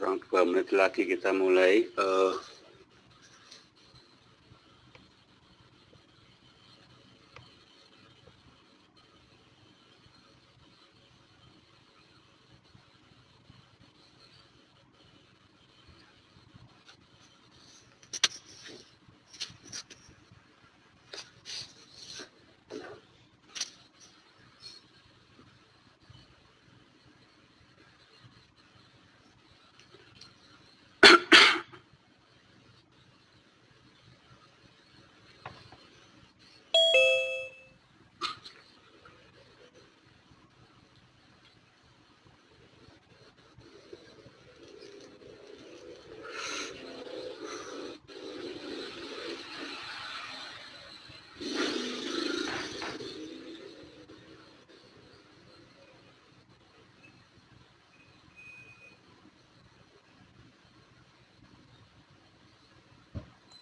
kurang 2 menit lagi kita mulai.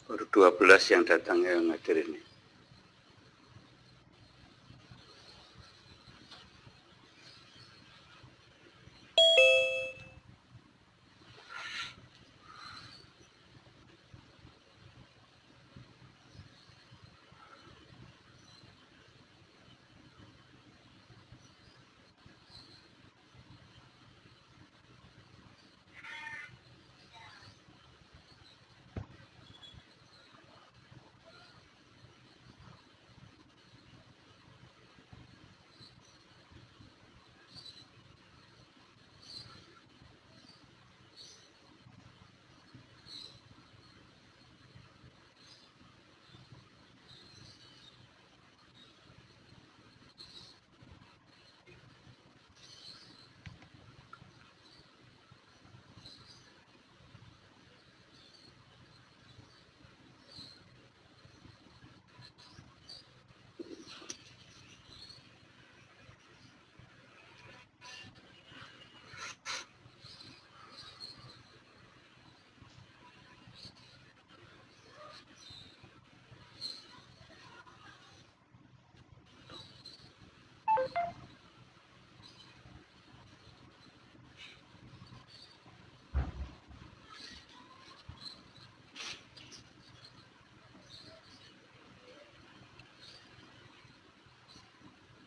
Baru 12 yang datang yang hadir ini.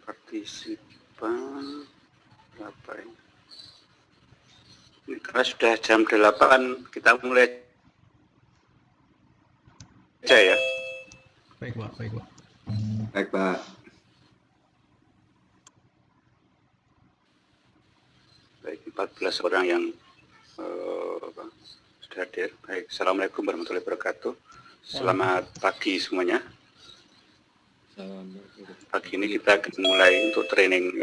Partisipan berapa ini? Karena sudah jam 8, kita mulai aja ya. Baik Pak, baik Pak. Baik Pak. Baik, 14 orang yang sudah hadir. Baik, Assalamualaikum warahmatullahi wabarakatuh. Selamat pagi semuanya. Pagi ini kita akan mulai untuk training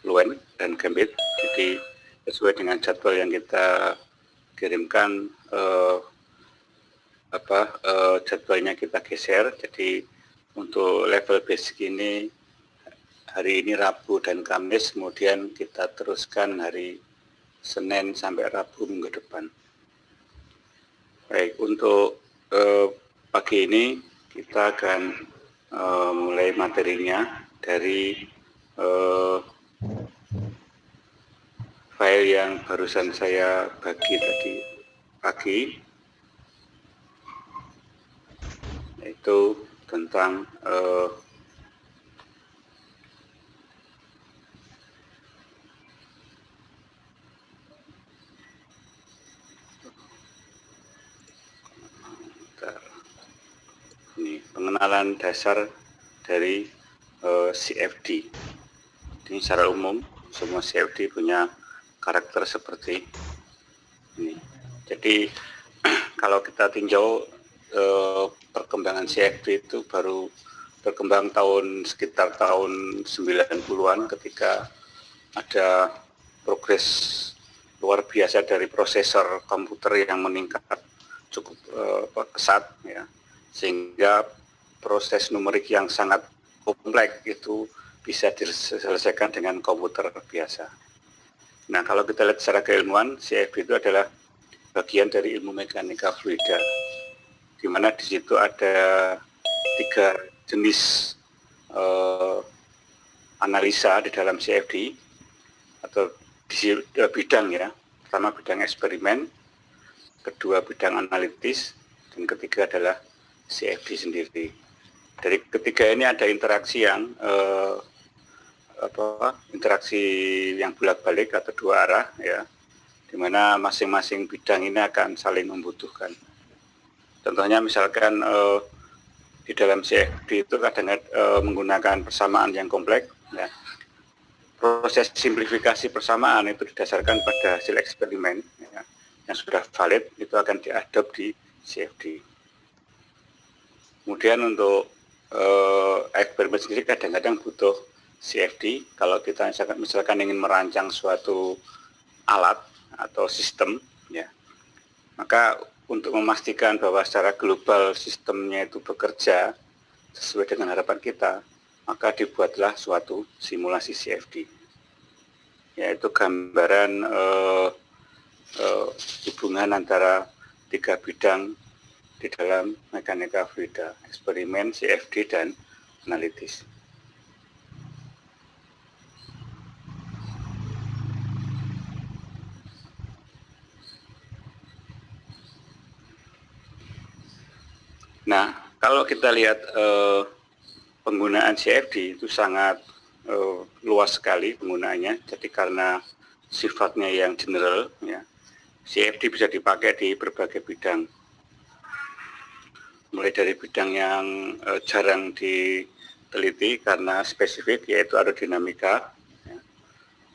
Luen dan Gambit. Jadi sesuai dengan jadwal yang kita kirimkan, jadwalnya kita geser. Jadi untuk level basic ini hari ini Rabu dan Kamis, kemudian kita teruskan hari Senin sampai Rabu minggu depan. Baik, untuk pagi ini kita akan mulai materinya dari file yang barusan saya bagi tadi pagi, yaitu tentang pengenalan dasar dari CFD. Ini secara umum semua CFD punya karakter seperti ini. Jadi kalau kita tinjau perkembangan CFD itu baru berkembang sekitar tahun 90-an ketika ada progres luar biasa dari prosesor komputer yang meningkat cukup pesat ya, sehingga proses numerik yang sangat kompleks itu bisa diselesaikan dengan komputer biasa. Nah, kalau kita lihat secara keilmuan, CFD itu adalah bagian dari ilmu mekanika fluida, di mana di situ ada 3 jenis analisa di dalam CFD atau bidang ya. pertama bidang eksperimen, kedua bidang analitis, dan ketiga adalah CFD sendiri. Dari ketiga ini ada interaksi yang interaksi yang bolak-balik atau dua arah, ya, di mana masing-masing bidang ini akan saling membutuhkan. Contohnya misalkan di dalam CFD itu kadang menggunakan persamaan yang kompleks, ya. Proses simplifikasi persamaan itu didasarkan pada hasil eksperimen, ya, yang sudah valid, itu akan diadop di CFD. Kemudian untuk eksperimen sendiri kadang-kadang butuh CFD kalau kita misalkan ingin merancang suatu alat atau sistem, ya, maka untuk memastikan bahwa secara global sistemnya itu bekerja sesuai dengan harapan kita, maka dibuatlah suatu simulasi CFD, yaitu gambaran hubungan antara tiga bidang di dalam mekanika fluida, eksperimen, CFD, dan analitis. Nah, kalau kita lihat penggunaan CFD itu sangat luas sekali penggunaannya. Jadi karena sifatnya yang general, ya, CFD bisa dipakai di berbagai bidang. Mulai dari bidang yang jarang diteliti karena spesifik, yaitu aerodinamika. Ya.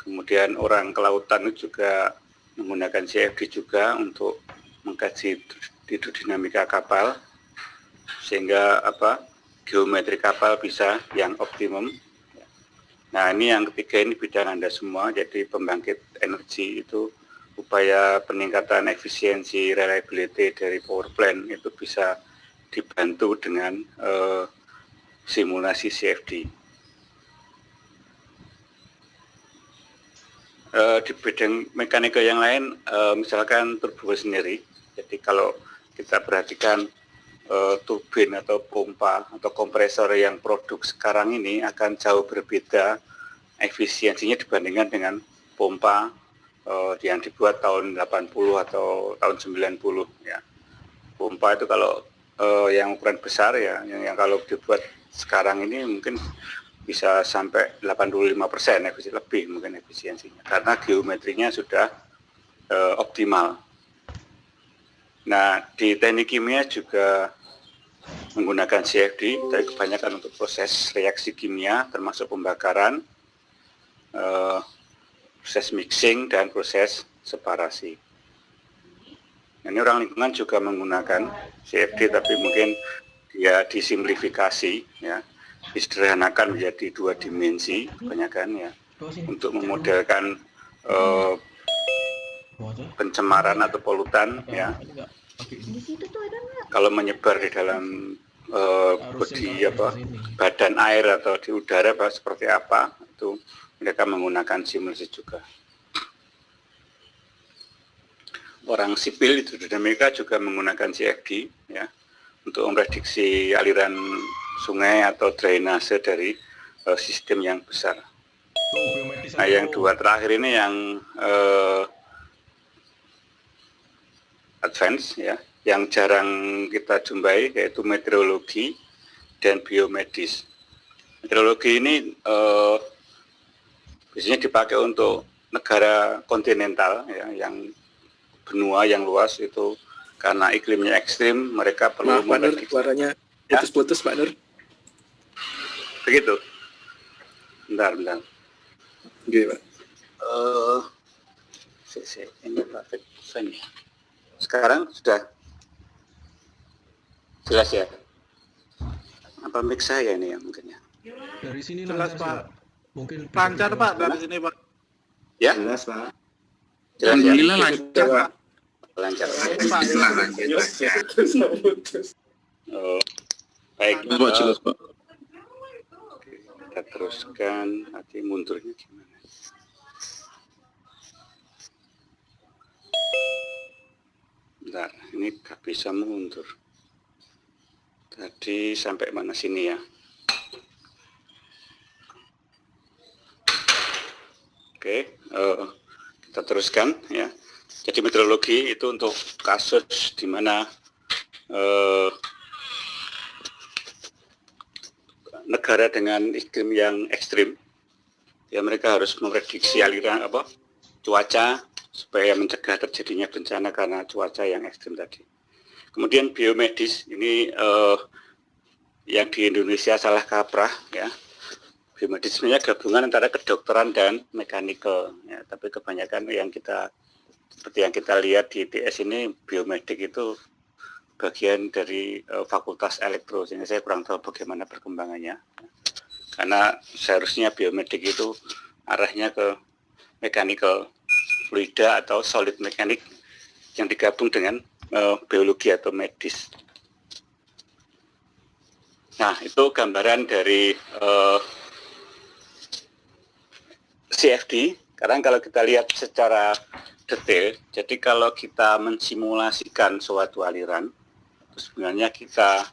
Kemudian orang kelautan juga menggunakan CFD juga untuk mengkaji hidrodinamika kapal, sehingga geometri kapal bisa yang optimum. Nah, ini yang ketiga, ini bidang Anda semua, jadi pembangkit energi itu upaya peningkatan efisiensi reliability dari power plant itu bisa dibantu dengan simulasi CFD. Di bidang mekanika yang lain, misalkan turbo sendiri, jadi kalau kita perhatikan turbin atau pompa atau kompresor yang produk sekarang ini akan jauh berbeda efisiensinya dibandingkan dengan pompa yang dibuat tahun 80 atau tahun 90, ya. Pompa itu kalau yang ukuran besar, ya, yang kalau dibuat sekarang ini mungkin bisa sampai 85% lebih mungkin efisiensinya karena geometrinya sudah optimal. Nah, di teknik kimia juga menggunakan CFD, tapi kebanyakan untuk proses reaksi kimia, termasuk pembakaran, proses mixing, dan proses separasi. Nah, ini orang lingkungan juga menggunakan CFD, tapi mungkin dia disimplifikasi, ya, disederhanakan menjadi 2 dimensi, kebanyakan, ya, untuk memodelkan pencemaran atau polutan, ya. Kalau menyebar di dalam badan air atau di udara seperti apa, itu mereka menggunakan simulasi juga. Orang sipil hidrodinamika juga menggunakan CFD, ya, untuk memprediksi aliran sungai atau drainase dari sistem yang besar. Nah, yang dua terakhir ini yang advance, ya, yang jarang kita jumpai, yaitu meteorologi dan biomedis. Meteorologi ini biasanya dipakai untuk negara kontinental, ya, yang benua yang luas itu karena iklimnya ekstrim, mereka perlu memprediksi. Suaranya putus-putus, Pak Nur. Begitu. Bentar. Oke, Pak. Ini Pak Feni. Sekarang sudah jelas, ya? Apa mic saya ini ya mungkin, ya? Dari sini jelas, lancar, Pak. Mungkin lancar, Pak, dari sini, Pak. Ya? Jelas, Pak. Alhamdulillah lancar, Pak. Lancar. Baik. Jelas, Pak. Kita teruskan, nanti mundurnya gimana? Bentar, ini gak bisa mundur. Tadi sampai mana sini, ya? Oke, kita teruskan, ya. Jadi meteorologi itu untuk kasus di mana negara dengan iklim yang ekstrim, ya mereka harus memprediksi aliran cuaca supaya mencegah terjadinya bencana karena cuaca yang ekstrim tadi. Kemudian biomedis ini yang di Indonesia salah kaprah ya. Biomedis sebenarnya gabungan antara kedokteran dan mekanikal ya, tapi kebanyakan seperti yang kita lihat di ITS ini biomedik itu bagian dari fakultas elektro, sehingga saya kurang tahu bagaimana perkembangannya. Karena seharusnya biomedik itu arahnya ke mechanical, fluida atau solid mekanik yang digabung dengan biologi atau medis. Nah, itu gambaran dari CFD. Sekarang kalau kita lihat secara detail, jadi kalau kita mensimulasikan suatu aliran, sebenarnya kita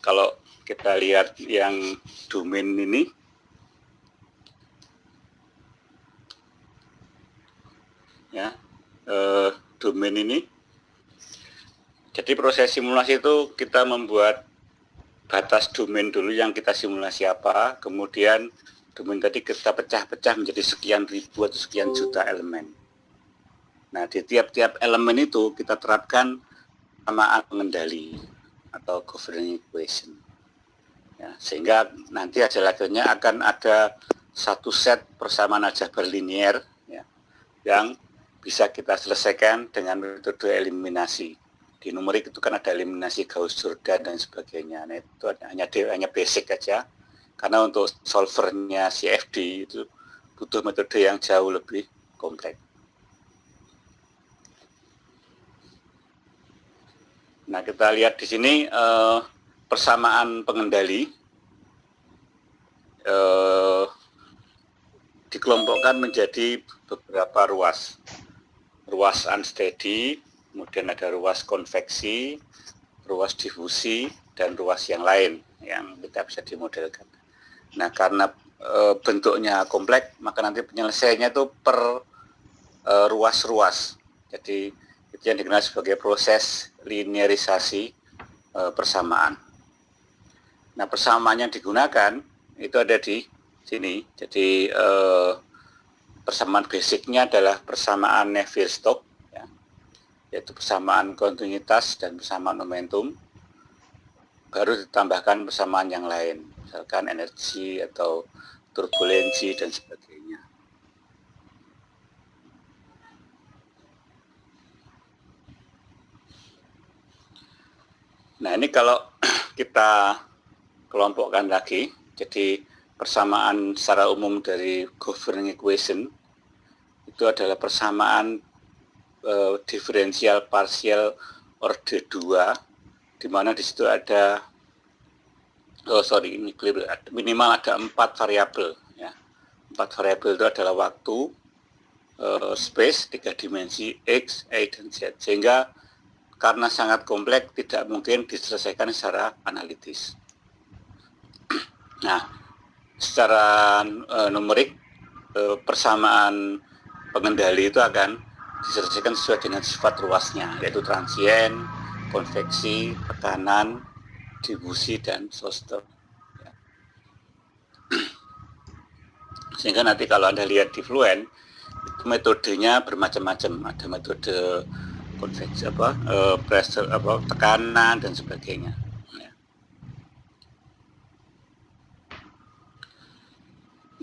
kalau kita lihat yang domain ini, ya, domain ini. Jadi proses simulasi itu kita membuat batas domain dulu yang kita simulasi apa, kemudian domain tadi kita pecah-pecah menjadi sekian ribu atau sekian juta elemen. Nah, di tiap-tiap elemen itu kita terapkan persamaan pengendali atau governing equation. Ya, sehingga nanti hasil akhirnya akan ada satu set persamaan aljabar linier ya, yang bisa kita selesaikan dengan metode eliminasi. Di numerik itu kan ada eliminasi Gauss-Jordan dan sebagainya. Nah, itu hanya basic aja. Karena untuk solvernya CFD itu butuh metode yang jauh lebih kompleks. Nah, kita lihat di sini persamaan pengendali dikelompokkan menjadi beberapa ruas. Ruas unsteady, kemudian ada ruas konveksi, ruas difusi, dan ruas yang lain yang kita bisa dimodelkan. Nah, karena bentuknya kompleks, maka nanti penyelesaiannya itu per ruas-ruas. Jadi itu yang dikenal sebagai proses linearisasi persamaan. Nah, persamaan yang digunakan itu ada di sini. Jadi persamaan basicnya adalah persamaan Navier-Stokes, ya, yaitu persamaan kontinuitas dan persamaan momentum. Baru ditambahkan persamaan yang lain, misalkan energi atau turbulensi dan sebagainya. Nah, ini kalau kita kelompokkan lagi, jadi persamaan secara umum dari governing equation itu adalah persamaan diferensial parsial orde 2, di mana di situ ada minimal ada 4 variabel ya. 4 variabel itu adalah waktu, space, 3 dimensi, X, Y, dan Z, sehingga karena sangat kompleks tidak mungkin diselesaikan secara analitis. Nah, secara numerik persamaan pengendali itu akan diselesaikan sesuai dengan sifat ruasnya, yaitu transien, konveksi, tekanan, difusi, dan Shostak. Sehingga nanti kalau Anda lihat di Fluent, itu metodenya bermacam-macam. Ada metode konveksi, pressure, tekanan, dan sebagainya.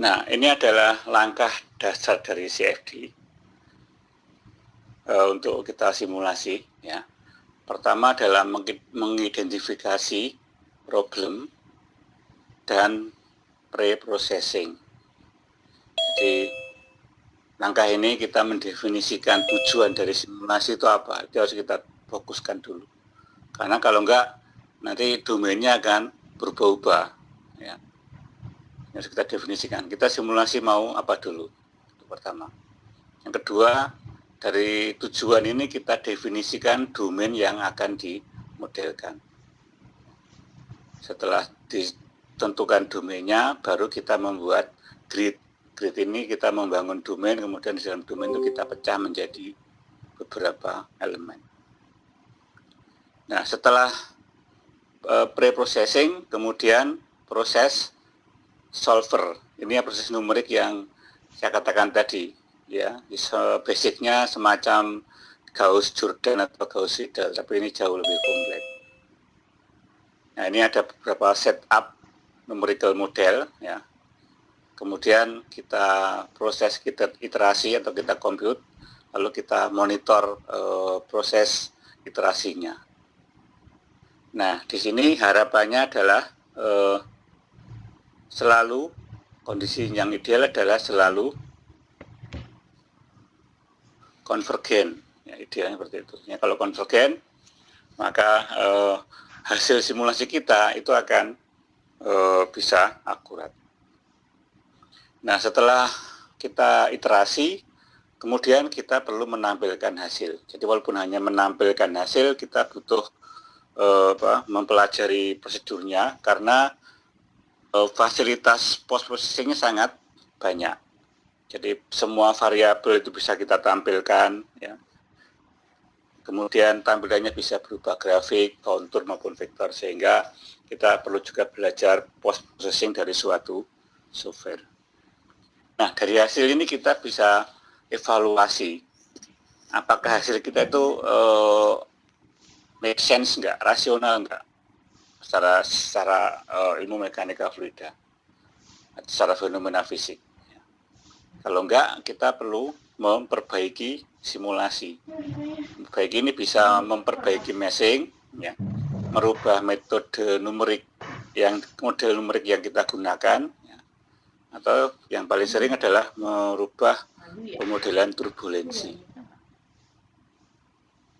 Nah, ini adalah langkah dasar dari CFD untuk kita simulasi, ya. Pertama adalah mengidentifikasi problem dan pre-processing. Jadi langkah ini kita mendefinisikan tujuan dari simulasi itu apa. Itu harus kita fokuskan dulu. Karena kalau enggak, nanti domainnya akan berubah-ubah. Ya. Harus kita definisikan. Kita simulasi mau apa dulu. Itu pertama. Yang kedua, dari tujuan ini kita definisikan domain yang akan dimodelkan. Setelah ditentukan domainnya, baru kita membuat grid grid ini kita membangun domain, kemudian di dalam domain itu kita pecah menjadi beberapa elemen. Nah, setelah pre-processing, kemudian proses solver. Ini ya proses numerik yang saya katakan tadi, ya, basicnya semacam Gauss-Jordan atau Gauss-Seidel, tapi ini jauh lebih kompleks. Nah, ini ada beberapa setup numerical model, ya. Kemudian kita proses, kita iterasi atau kita compute, lalu kita monitor proses iterasinya. Nah, di sini harapannya adalah selalu kondisi yang ideal adalah selalu konvergen. Ya, idealnya seperti itu. Ya, kalau konvergen, maka hasil simulasi kita itu akan bisa akurat. Nah, setelah kita iterasi, kemudian kita perlu menampilkan hasil. Jadi walaupun hanya menampilkan hasil, kita butuh mempelajari prosedurnya, karena fasilitas post-processingnya sangat banyak. Jadi semua variabel itu bisa kita tampilkan, ya. Kemudian tampilannya bisa berubah grafik, kontur maupun vektor, sehingga kita perlu juga belajar post-processing dari suatu software. Nah, dari hasil ini kita bisa evaluasi apakah hasil kita itu make sense enggak, rasional enggak, secara ilmu mekanika fluida, secara fenomena fisik. Kalau enggak, kita perlu memperbaiki simulasi. Memperbaiki ini bisa memperbaiki meshing, ya, merubah metode numerik model numerik yang kita gunakan, ya, atau yang paling sering adalah merubah pemodelan turbulensi.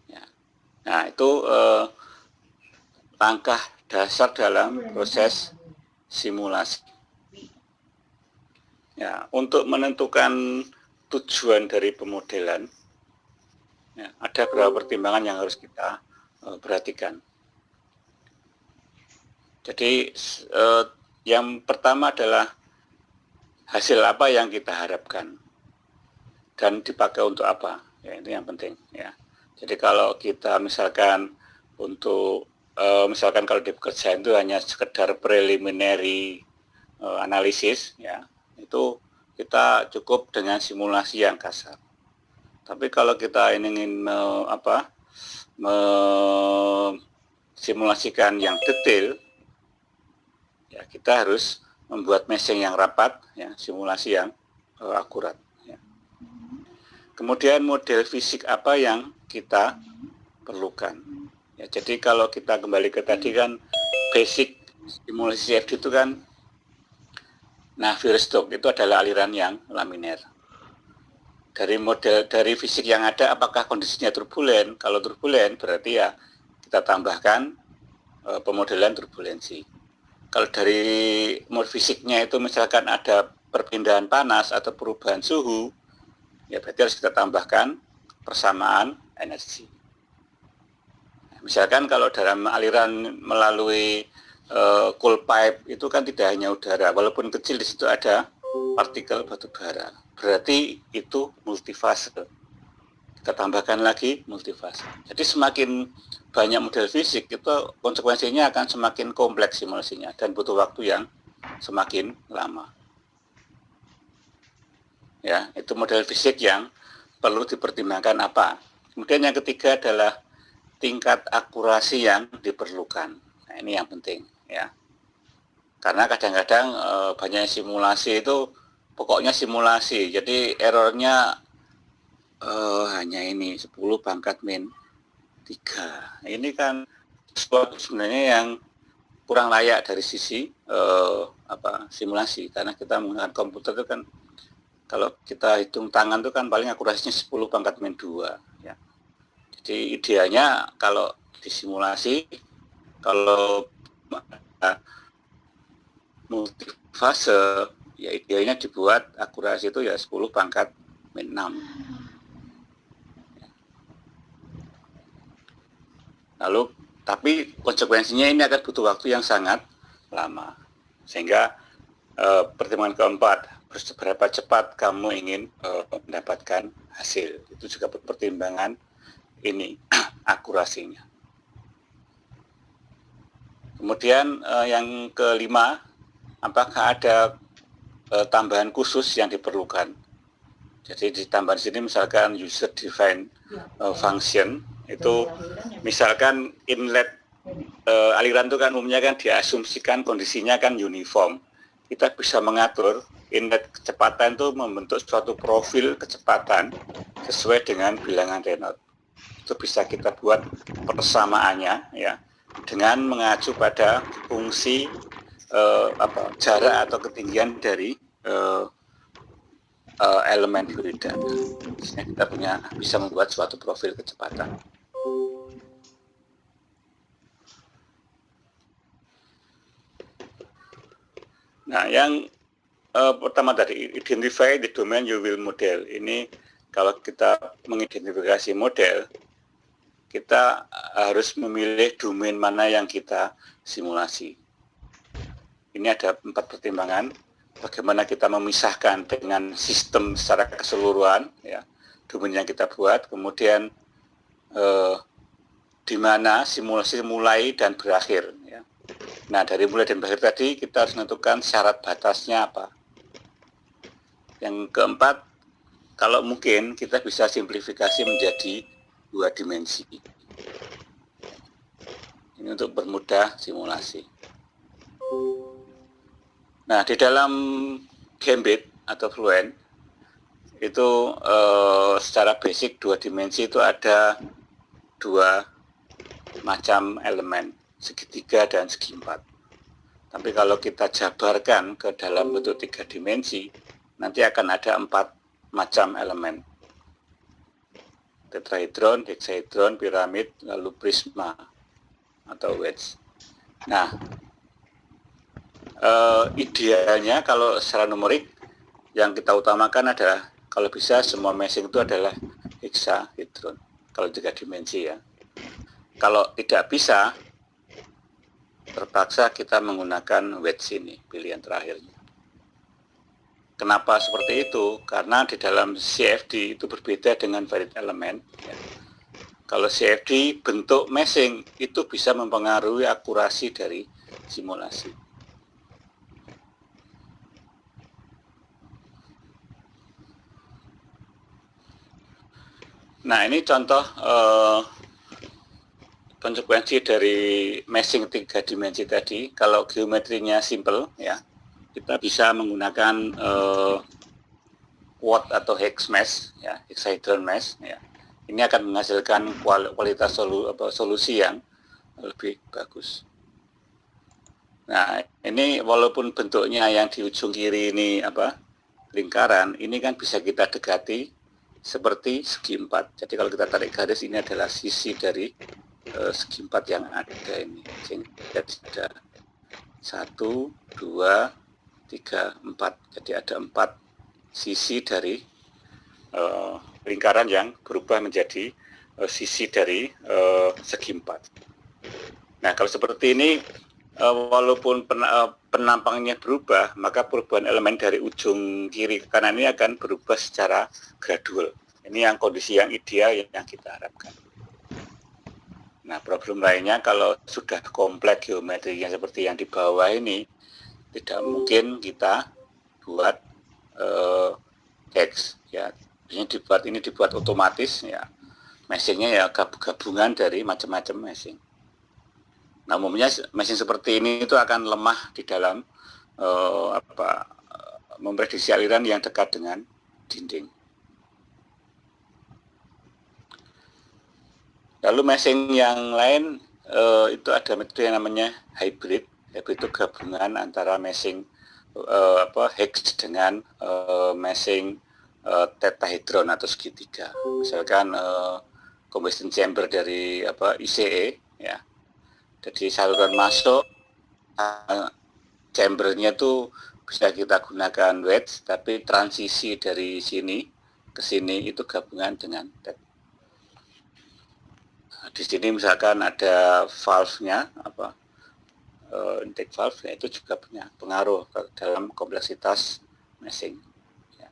Ya. Nah, itu langkah dasar dalam proses simulasi. Ya, untuk menentukan tujuan dari pemodelan, ya, ada beberapa pertimbangan yang harus kita perhatikan. Jadi yang pertama adalah hasil apa yang kita harapkan dan dipakai untuk apa, ya, itu yang penting, ya. Jadi kalau kita misalkan untuk misalkan kalau di pekerjaan itu hanya sekedar preliminary analisis, ya, itu kita cukup dengan simulasi yang kasar. Tapi kalau kita ingin simulasikan yang detail, ya, kita harus membuat meshing yang rapat, ya, simulasi yang akurat. Ya. Kemudian model fisik apa yang kita perlukan. Ya, jadi kalau kita kembali ke tadi kan basic simulasi CFD itu kan, nah, Navier-Stokes itu adalah aliran yang laminer. Dari fisik yang ada, apakah kondisinya turbulen? Kalau turbulen berarti ya kita tambahkan pemodelan turbulensi. Kalau dari mod fisiknya itu misalkan ada perpindahan panas atau perubahan suhu, ya berarti harus kita tambahkan persamaan energi. Misalkan kalau dalam aliran melalui coal pipe itu kan tidak hanya udara, walaupun kecil, di situ ada partikel batu bara. Berarti itu multifase. Kita tambahkan lagi multifase. Jadi semakin banyak model fisik, itu konsekuensinya akan semakin kompleks simulasinya dan butuh waktu yang semakin lama. Ya, itu model fisik yang perlu dipertimbangkan apa. Kemudian yang ketiga adalah tingkat akurasi yang diperlukan. Nah, ini yang penting, ya. Karena kadang-kadang banyak simulasi itu pokoknya simulasi, jadi errornya hanya ini 10 pangkat min 3. Ini kan sebenarnya yang kurang layak dari sisi simulasi, karena kita menggunakan komputer itu kan kalau kita hitung tangan itu kan paling akurasinya 10 pangkat min 2, ya. Jadi idealnya kalau disimulasi, kalau multifase, ya idealnya dibuat akurasi itu ya 10 pangkat min 6. Lalu, tapi konsekuensinya ini akan butuh waktu yang sangat lama. Sehingga pertimbangan keempat, seberapa cepat kamu ingin mendapatkan hasil. Itu juga pertimbangan ini akurasinya. Kemudian yang kelima, apakah ada tambahan khusus yang diperlukan? Jadi ditambah di sini misalkan user defined function itu misalkan inlet aliran itu kan umumnya kan diasumsikan kondisinya kan uniform. Kita bisa mengatur inlet kecepatan itu membentuk suatu profil kecepatan sesuai dengan bilangan Reynolds. Itu bisa kita buat persamaannya ya dengan mengacu pada fungsi jarak atau ketinggian dari elemen fluida. Kita bisa membuat suatu profil kecepatan. Nah, yang pertama tadi, identify the domain you will model. Ini kalau kita mengidentifikasi model, kita harus memilih domain mana yang kita simulasi. Ini ada 4 pertimbangan. Bagaimana kita memisahkan dengan sistem secara keseluruhan, ya, domain yang kita buat, kemudian di mana simulasi mulai dan berakhir. Ya. Nah, dari mulai dan berakhir tadi kita harus menentukan syarat batasnya apa. Yang keempat, kalau mungkin kita bisa simplifikasi menjadi 2 dimensi. Ini untuk bermudah simulasi. Nah, di dalam Gambit atau Fluent itu secara basic 2 dimensi itu ada 2 macam elemen, segitiga dan segi 4. Tapi kalau kita jabarkan ke dalam bentuk 3 dimensi, nanti akan ada 4 macam elemen. Tetrahedron, heksahedron, piramid, lalu prisma atau wedge. Nah, idealnya kalau secara numerik yang kita utamakan adalah kalau bisa semua meshing itu adalah heksahedron kalau 3 dimensi ya. Kalau tidak bisa, terpaksa kita menggunakan wedge ini, pilihan terakhirnya. Kenapa seperti itu? Karena di dalam CFD itu berbeda dengan varied element ya. Kalau CFD bentuk meshing itu bisa mempengaruhi akurasi dari simulasi. Nah, ini contoh konsekuensi dari meshing 3 dimensi tadi. Kalau geometrinya simple, ya, kita bisa menggunakan quad atau hex mesh, ya, hexahedron mesh. Ya. Ini akan menghasilkan kualitas solusi yang lebih bagus. Nah, ini walaupun bentuknya yang di ujung kiri ini lingkaran, ini kan bisa kita dekati seperti segi 4. Jadi kalau kita tarik garis, ini adalah sisi dari segi 4 yang ada ini. Jadi ada 1, 2, 3, 4. Jadi ada 4 sisi dari lingkaran yang berubah menjadi sisi dari segi 4. Nah, kalau seperti ini, walaupun penampangnya berubah, maka perubahan elemen dari ujung kiri ke kanan ini akan berubah secara gradual. Ini yang kondisi yang ideal yang kita harapkan. Nah, problem lainnya kalau sudah kompleks geometrinya seperti yang di bawah ini, tidak mungkin kita buat hex ya. Ini dibuat otomatis ya. Meshingnya ya gabungan dari macam-macam meshing. Nah, umumnya meshing seperti ini itu akan lemah di dalam memprediksi aliran yang dekat dengan dinding. Lalu meshing yang lain itu ada metode yang namanya hybrid. Hybrid itu gabungan antara meshing hex dengan meshing tetrahedron atau segitiga. Misalkan combustion chamber dari ICE ya. Jadi saluran masuk chambernya itu bisa kita gunakan wedge, tapi transisi dari sini ke sini itu gabungan dengan TET. Di sini misalkan ada valve-nya intake valve, ya itu juga punya pengaruh dalam kompleksitas meshing. Ya.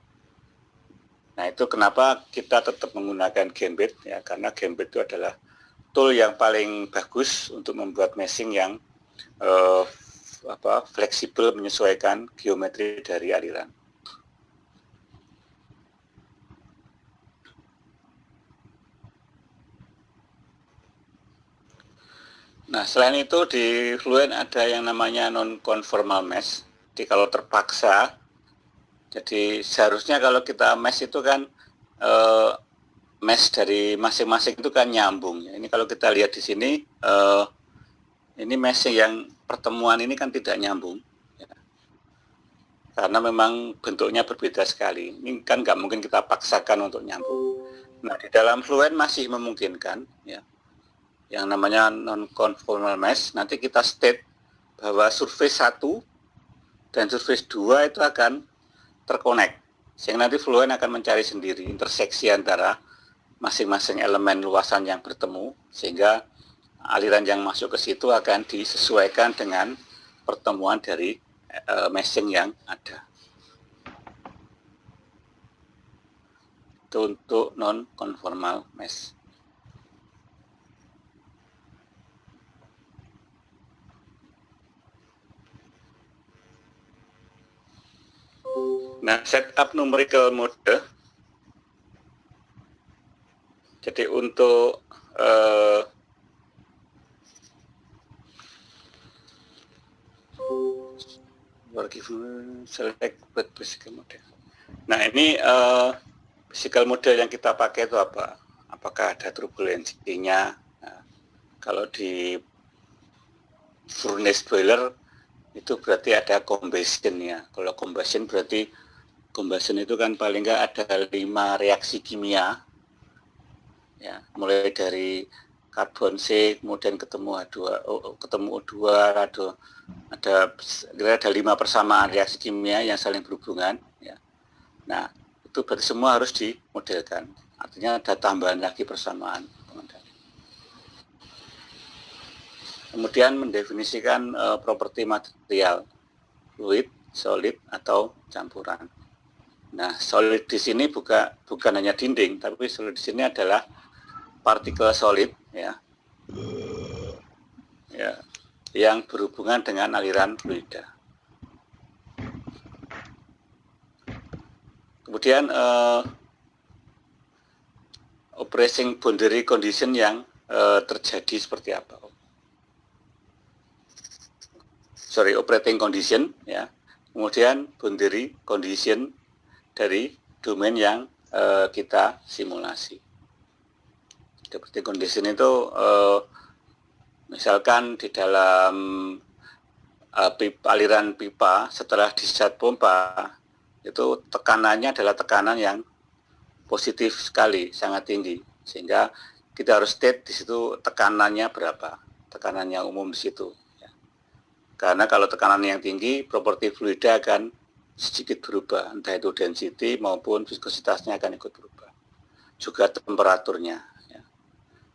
Nah, itu kenapa kita tetap menggunakan Gambit, ya, karena Gambit itu adalah tool yang paling bagus untuk membuat meshing yang fleksibel menyesuaikan geometri dari aliran. Nah, selain itu di Fluent ada yang namanya non-conformal mesh. Jadi kalau terpaksa, jadi seharusnya kalau kita mesh itu kan mesh dari masing-masing itu kan nyambung. Ini kalau kita lihat di sini, ini mesh yang pertemuan ini kan tidak nyambung. Ya. Karena memang bentuknya berbeda sekali. Ini kan nggak mungkin kita paksakan untuk nyambung. Nah, di dalam Fluent masih memungkinkan, ya, yang namanya non-conformal mesh. Nanti kita state bahwa surface 1 dan surface 2 itu akan terkonek, sehingga nanti Fluent akan mencari sendiri interseksi antara masing-masing elemen luasan yang bertemu, sehingga aliran yang masuk ke situ akan disesuaikan dengan pertemuan dari meshing yang ada. Itu untuk non-conformal mesh. Nah, setup numerical mode. Jadi untuk select physical model. Nah, ini physical model yang kita pakai itu apa? Apakah ada turbulensinya? Nah, kalau di furnace boiler itu berarti ada combustion ya. Kalau combustion berarti combustion itu kan paling nggak ada 5 reaksi kimia, ya, mulai dari karbon C, kemudian ketemu O2, ada 5 persamaan reaksi kimia yang saling berhubungan. Ya. Nah, itu berarti semua harus dimodelkan. Artinya ada tambahan lagi persamaan. Kemudian mendefinisikan properti material, fluid, solid, atau campuran. Nah, solid di sini bukan hanya dinding, tapi solid di sini adalah partikel solid, ya, yang berhubungan dengan aliran fluida. Kemudian operating boundary condition yang terjadi seperti apa? Operating condition, ya. Kemudian boundary condition dari domain yang kita simulasi. Operating condition itu misalkan di dalam aliran pipa setelah discharge pompa itu tekanannya adalah tekanan yang positif sekali, sangat tinggi, sehingga kita harus state di situ tekanannya berapa, tekanan yang umum di situ. Ya. Karena kalau tekanan yang tinggi, properti fluida akan sedikit berubah, entah itu density maupun viskositasnya akan ikut berubah, juga temperaturnya. Ya.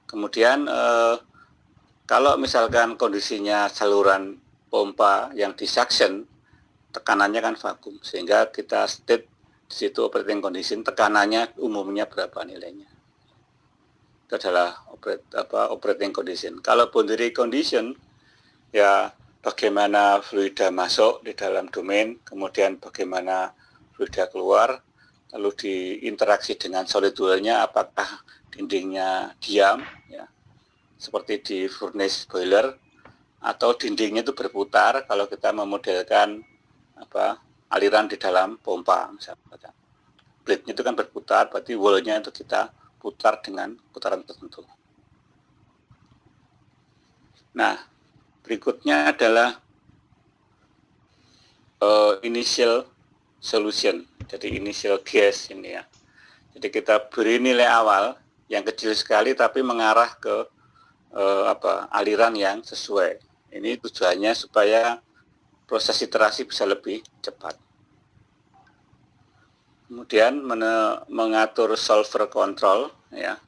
Kemudian kalau misalkan kondisinya saluran pompa yang di suction, tekanannya kan vakum, sehingga kita state di situ operating condition tekanannya umumnya berapa nilainya. Itu adalah operating condition. Kalau boundary condition, ya bagaimana fluida masuk di dalam domain, kemudian bagaimana fluida keluar, lalu diinteraksi dengan solid wall-nya, apakah dindingnya diam, ya, seperti di furnace boiler, atau dindingnya itu berputar kalau kita memodelkan aliran di dalam pompa, misalnya blade-nya itu kan berputar, berarti wall-nya itu kita putar dengan putaran tertentu. Nah, berikutnya adalah initial solution, jadi initial guess ini ya. Jadi kita beri nilai awal yang kecil sekali tapi mengarah ke aliran yang sesuai. Ini tujuannya supaya proses iterasi bisa lebih cepat. Kemudian mengatur solver control, ya,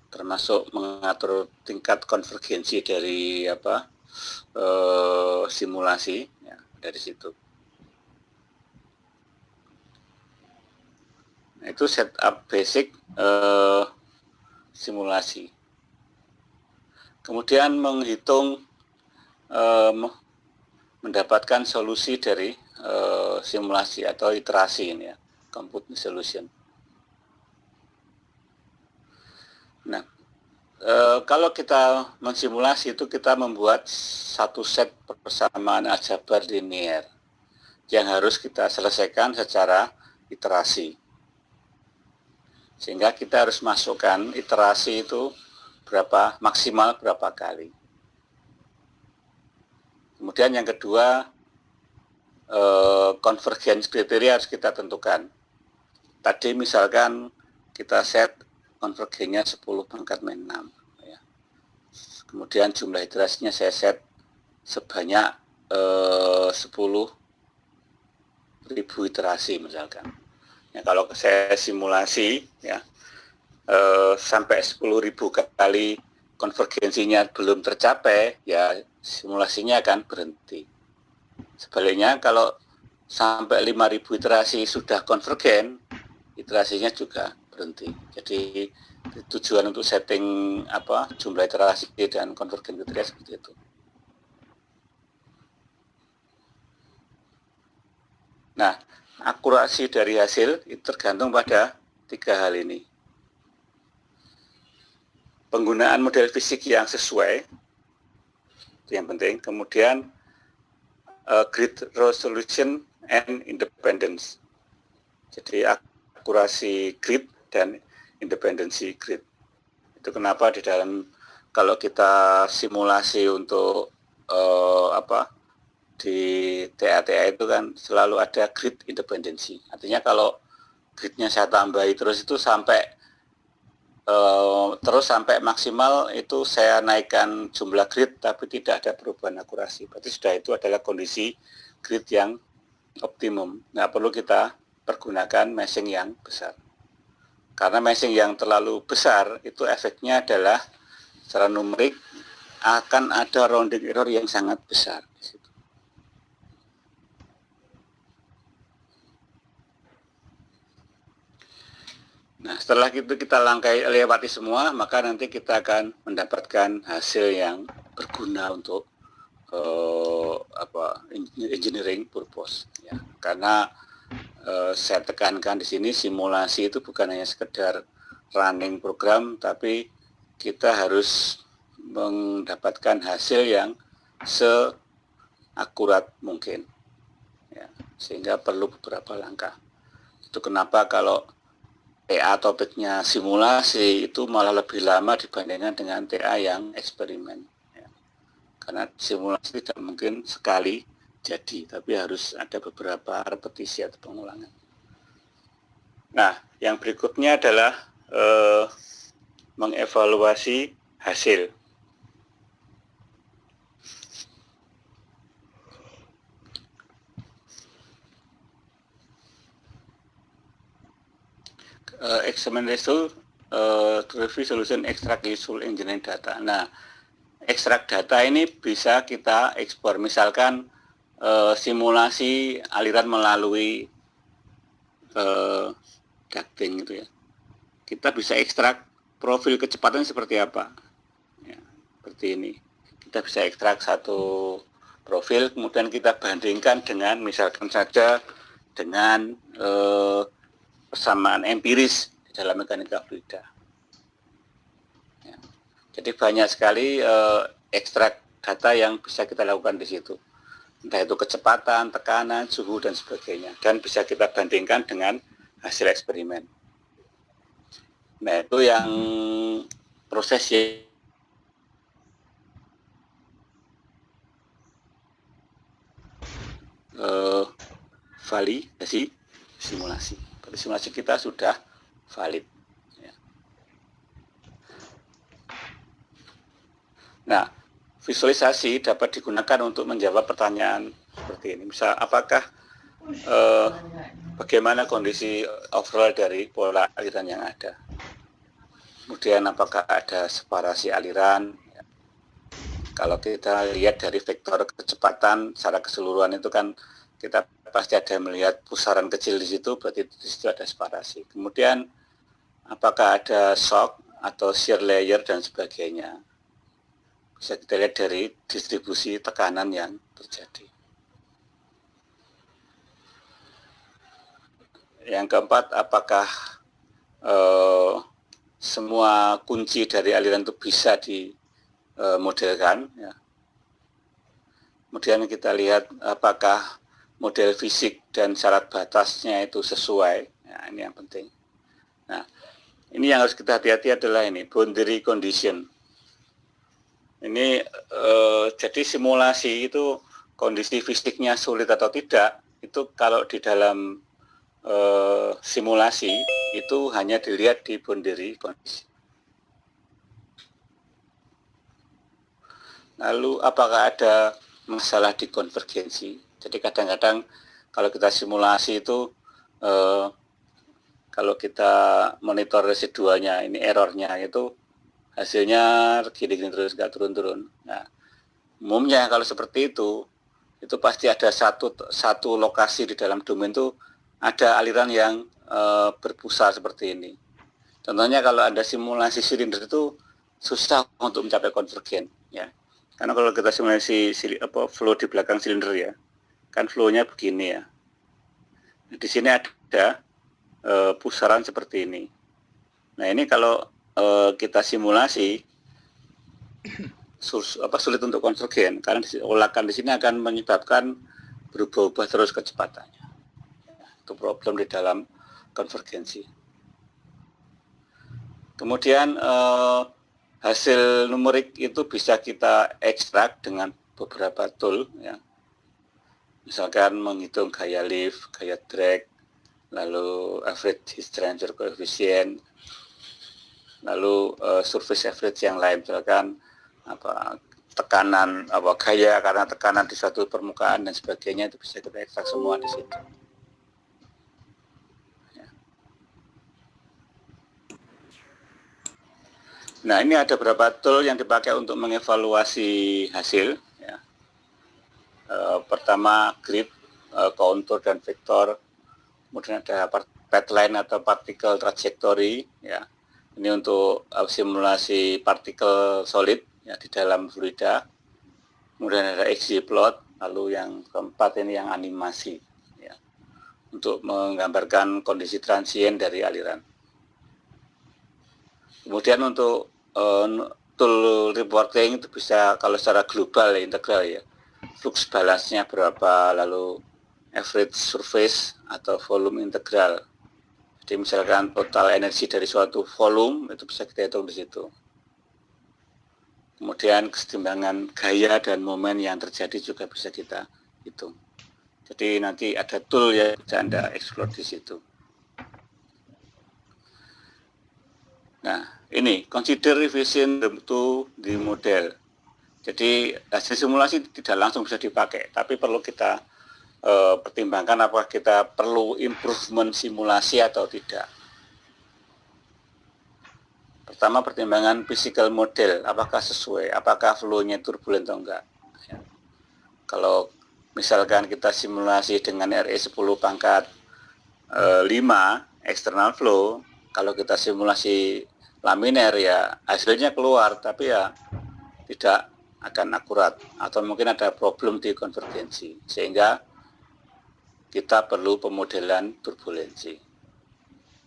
termasuk mengatur tingkat konvergensi dari simulasi, ya, dari situ. itu setup basic simulasi. Kemudian menghitung mendapatkan solusi dari simulasi atau iterasi ini ya, compute solution. Nah, kalau kita mensimulasi itu kita membuat satu set persamaan aljabar linear yang harus kita selesaikan secara iterasi. Sehingga kita harus masukkan iterasi itu maksimal berapa kali. Kemudian yang kedua, convergence kriteria harus kita tentukan. Tadi misalkan kita set konvergensinya 10 pangkat min 6. Ya. Kemudian jumlah iterasinya saya set sebanyak 10.000 iterasi misalkan. Ya, kalau saya simulasi ya sampai 10.000 kali konvergensinya belum tercapai, ya simulasinya akan berhenti. Sebaliknya kalau sampai 5.000 iterasi sudah konvergen, iterasinya juga berhenti. Jadi tujuan untuk setting jumlah iterasi dan konvergen kriteria seperti itu. Nah, akurasi dari hasil itu tergantung pada 3 hal ini. Penggunaan model fisik yang sesuai, itu yang penting. Kemudian grid resolution and independence. Jadi akurasi grid dan independensi grid. Itu kenapa di dalam kalau kita simulasi untuk di TA-TA itu kan selalu ada grid independensi. Artinya kalau gridnya saya tambahi terus itu sampai maksimal itu saya naikkan jumlah grid tapi tidak ada perubahan akurasi. Berarti sudah itu adalah kondisi grid yang optimum. Nggak perlu kita pergunakan meshing yang besar. Karena meshing yang terlalu besar itu efeknya adalah secara numerik akan ada rounding error yang sangat besar di situ. Nah, setelah itu kita lewati semua, maka nanti kita akan mendapatkan hasil yang berguna untuk engineering purpose. Ya. Karena saya tekankan di sini simulasi itu bukan hanya sekedar running program, tapi kita harus mendapatkan hasil yang seakurat mungkin. Ya. Sehingga perlu beberapa langkah. Itu kenapa kalau TA topiknya simulasi itu malah lebih lama dibandingkan dengan TA yang eksperimen. Ya. Karena simulasi tidak mungkin sekali jadi, tapi harus ada beberapa repetisi atau pengulangan. Nah, yang berikutnya adalah mengevaluasi hasil. Examination to review solution extract useful engineering data. Nah, ekstrak data ini bisa kita ekspor. Misalkan simulasi aliran melalui ducting gitu ya. Kita bisa ekstrak profil kecepatan seperti apa. Ya, seperti ini. Kita bisa ekstrak satu profil, kemudian kita bandingkan dengan misalkan saja dengan persamaan empiris di dalam mekanika fluida. Ya. Jadi banyak sekali ekstrak data yang bisa kita lakukan di situ. Entah itu kecepatan, tekanan, suhu, dan sebagainya. Dan bisa kita bandingkan dengan hasil eksperimen. Nah, itu yang proses validasi simulasi. Simulasi kita sudah valid. Ya. Nah, visualisasi dapat digunakan untuk menjawab pertanyaan seperti ini. Misal, apakah bagaimana kondisi overall dari pola aliran yang ada? Kemudian, apakah ada separasi aliran? Ya. Kalau kita lihat dari vektor kecepatan secara keseluruhan itu kan kita pasti ada melihat pusaran kecil di situ, berarti di situ ada separasi. Kemudian apakah ada shock atau shear layer dan sebagainya. Bisa kita lihat dari distribusi tekanan yang terjadi. Yang keempat, apakah semua kunci dari aliran itu bisa dimodelkan. Ya. Kemudian kita lihat apakah model fisik dan syarat batasnya itu sesuai. Ya, ini yang penting. Nah, ini yang harus kita hati-hati adalah ini, boundary condition. Ini jadi simulasi itu kondisi fisiknya sulit atau tidak, itu kalau di dalam simulasi itu hanya dilihat di boundary condition. Lalu apakah ada masalah di konvergensi? Jadi kadang-kadang kalau kita simulasi itu kalau kita monitor residualnya, ini errornya itu hasilnya gini-gini terus, nggak turun-turun. Nah, umumnya kalau seperti itu pasti ada satu lokasi di dalam domain itu ada aliran yang berpusar seperti ini. Contohnya kalau ada simulasi silinder itu susah untuk mencapai konvergen, ya. Karena kalau kita simulasi flow di belakang silinder ya, kan flow-nya begini ya. Di sini ada pusaran seperti ini. Nah ini kalau kita simulasi sulit untuk konvergen karena olakan di sini akan menyebabkan berubah-ubah terus kecepatannya. Itu problem di dalam konvergensi. Kemudian hasil numerik itu bisa kita ekstrak dengan beberapa tool, ya. Misalkan menghitung gaya lift, gaya drag, lalu average heat transfer coefficient, lalu surface average yang lain, misalkan tekanan gaya karena tekanan di suatu permukaan dan sebagainya, itu bisa kita ekstrak semua di situ. Ya. Nah ini ada beberapa tool yang dipakai untuk mengevaluasi hasil. Ya. Pertama grid, kontur dan vektor. Kemudian ada pathline atau particle trajectory, ya. Ini untuk simulasi partikel solid ya di dalam fluida. Kemudian ada XG-plot, lalu yang keempat ini yang animasi, ya, untuk menggambarkan kondisi transient dari aliran. Kemudian untuk tool reporting itu bisa kalau secara global ya, integral ya, flux balance-nya berapa, lalu average surface atau volume integral. Jadi misalkan total energi dari suatu volume itu bisa kita hitung di situ. Kemudian kesetimbangan gaya dan momen yang terjadi juga bisa kita hitung. Jadi nanti ada tool yang bisa Anda explore di situ. Nah, ini consider revision to the model. Jadi hasil simulasi tidak langsung bisa dipakai, tapi perlu kita pertimbangkan apakah kita perlu improvement simulasi atau tidak. Pertama, pertimbangan physical model, apakah sesuai, apakah flow-nya turbulent atau enggak. Ya. Kalau misalkan kita simulasi dengan RE 10 pangkat 5 external flow, kalau kita simulasi laminar ya hasilnya keluar, tapi ya tidak akan akurat, atau mungkin ada problem di konvergensi, sehingga kita perlu pemodelan turbulensi.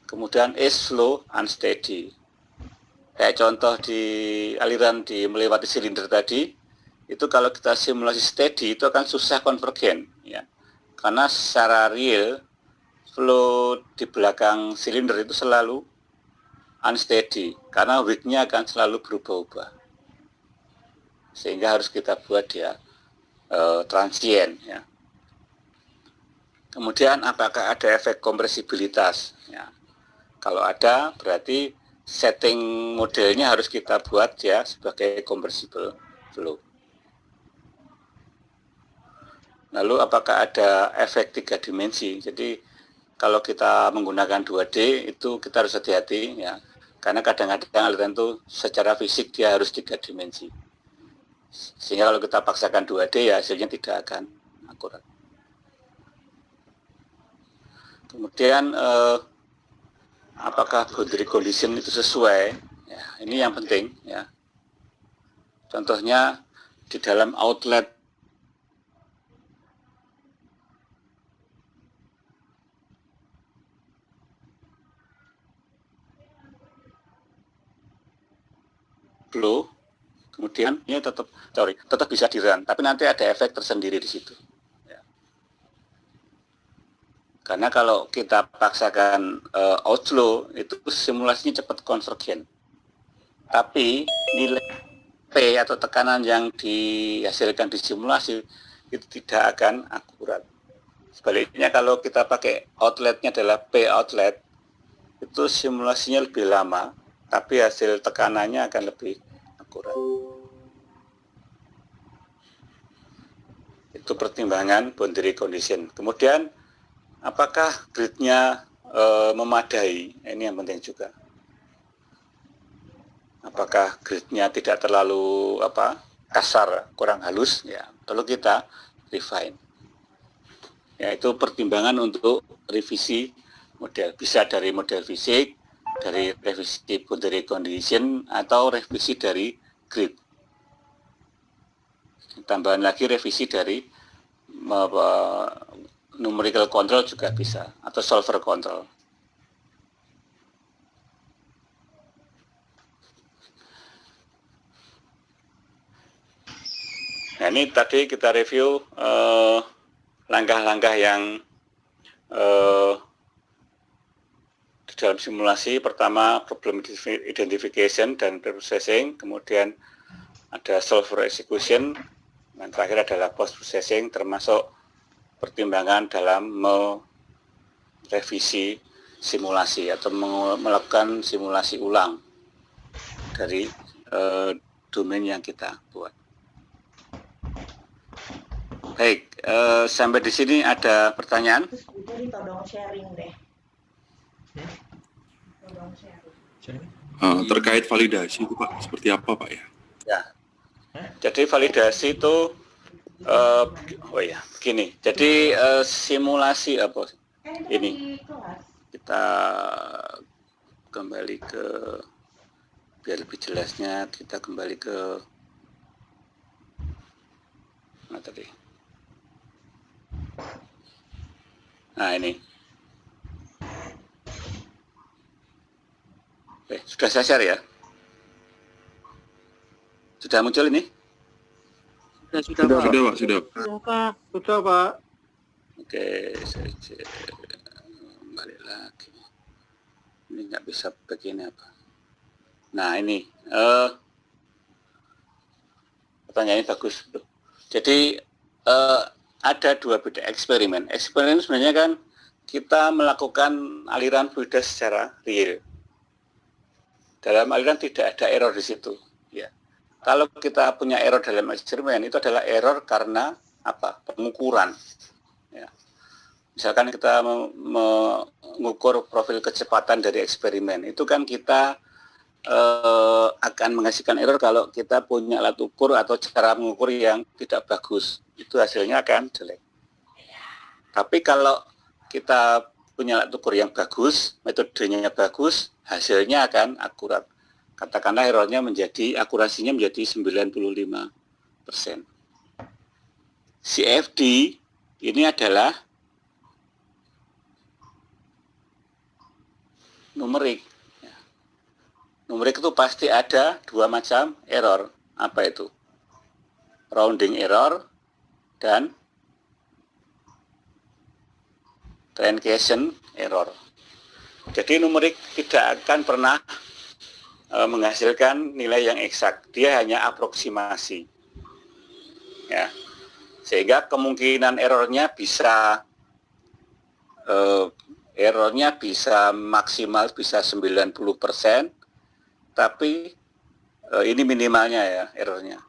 Kemudian is flow unsteady. Kayak contoh di aliran di melewati silinder tadi, itu kalau kita simulasi steady itu akan susah konvergen, ya. Karena secara real flow di belakang silinder itu selalu unsteady, karena width-nya akan selalu berubah-ubah. Sehingga harus kita buat dia transient, ya. Kemudian apakah ada efek kompresibilitas? Ya. Kalau ada, berarti setting modelnya harus kita buat ya sebagai compressible flow. Lalu apakah ada efek 3 dimensi? Jadi kalau kita menggunakan 2D itu kita harus hati-hati ya, karena kadang-kadang aliran itu secara fisik dia harus 3 dimensi. Sehingga kalau kita paksakan 2D ya hasilnya tidak akan akurat. Kemudian apakah boundary condition itu sesuai? Ya, ini yang penting ya. Contohnya di dalam outlet flow, kemudian ini tetap bisa di-run, tapi nanti ada efek tersendiri di situ. Ya. Karena kalau kita paksakan outflow itu simulasinya cepat konvergen, tapi nilai P atau tekanan yang dihasilkan di simulasi itu tidak akan akurat. Sebaliknya kalau kita pakai outletnya adalah P outlet, itu simulasinya lebih lama, tapi hasil tekanannya akan lebih akurat. Itu pertimbangan boundary condition. Kemudian apakah gridnya memadai? Ini yang penting juga. Apakah gridnya tidak terlalu kasar, kurang halus? Ya, perlu kita refine. Ya, itu pertimbangan untuk revisi model. Bisa dari model fisik, dari revisi boundary condition, atau revisi dari grid. Tambahan lagi revisi dari numerical control juga bisa, atau solver control. Nah, ini tadi kita review langkah-langkah yang di dalam simulasi. Pertama, problem identification dan processing, kemudian ada solver execution, dan terakhir adalah post processing, termasuk pertimbangan dalam merevisi simulasi atau melakukan simulasi ulang dari domain yang kita buat. Baik, sampai di sini ada pertanyaan? Jadi tolong sharing deh. Tolong sharing. Terkait validasi itu Pak, seperti apa Pak ya? Ya, jadi validasi itu, begini. Jadi simulasi apa? Ini kita kembali ke, biar lebih jelasnya kita kembali ke mana tadi? Nah, ini. Oke, sudah saya share ya? Sudah muncul ini? Sudah Pak. Sudah Pak. Oke, saya balik lagi. Ini nggak bisa begini apa? Nah, ini pertanyaannya bagus. Jadi ada dua beda eksperimen. Eksperimen sebenarnya kan kita melakukan aliran fluida secara real. Dalam aliran tidak ada error di situ. Ya. Kalau kita punya error dalam eksperimen, itu adalah error karena apa? Pengukuran. Ya. Misalkan kita mengukur profil kecepatan dari eksperimen, itu kan kita akan menghasilkan error kalau kita punya alat ukur atau cara mengukur yang tidak bagus. Itu hasilnya akan jelek. Tapi kalau kita punya alat ukur yang bagus, metodenya bagus, hasilnya akan akurat. Katakanlah errornya akurasinya menjadi 95%. CFD ini adalah numerik. Numerik itu pasti ada dua macam error. Apa itu? Rounding error dan truncation error. Jadi numerik tidak akan pernah menghasilkan nilai yang eksak. Dia hanya aproksimasi. Ya. Sehingga kemungkinan errornya bisa maksimal bisa 90%. Tapi ini minimalnya ya errornya.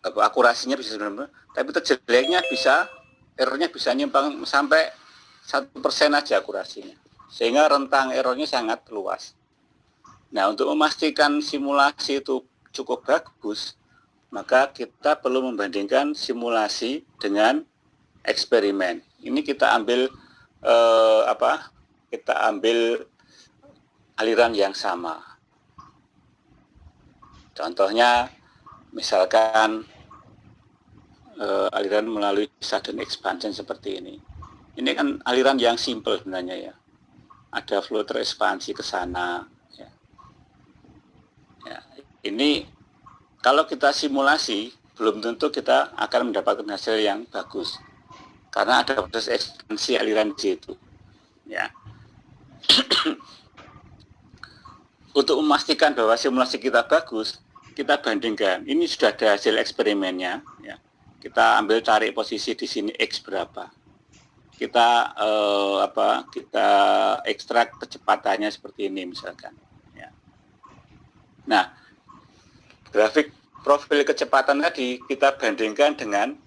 Akurasinya bisa 90%, tapi terjeleknya errornya bisa nyimpang sampai 1% aja akurasinya. Sehingga rentang errornya sangat luas. Nah, untuk memastikan simulasi itu cukup bagus, maka kita perlu membandingkan simulasi dengan eksperimen. Ini kita ambil kita ambil aliran yang sama. Contohnya misalkan aliran melalui sudden expansion seperti ini. Ini kan aliran yang simple sebenarnya ya. Ada flow terekspansi ke sana. Ya. Ya. Ini kalau kita simulasi, belum tentu kita akan mendapatkan hasil yang bagus. Karena ada proses ekspansi aliran di situ. Ya. Untuk memastikan bahwa simulasi kita bagus, kita bandingkan. Ini sudah ada hasil eksperimennya. Ya. Kita ambil cari posisi di sini X berapa. Kita kita ekstrak kecepatannya seperti ini misalkan. Ya. Nah, grafik profil kecepatan tadi kita bandingkan dengan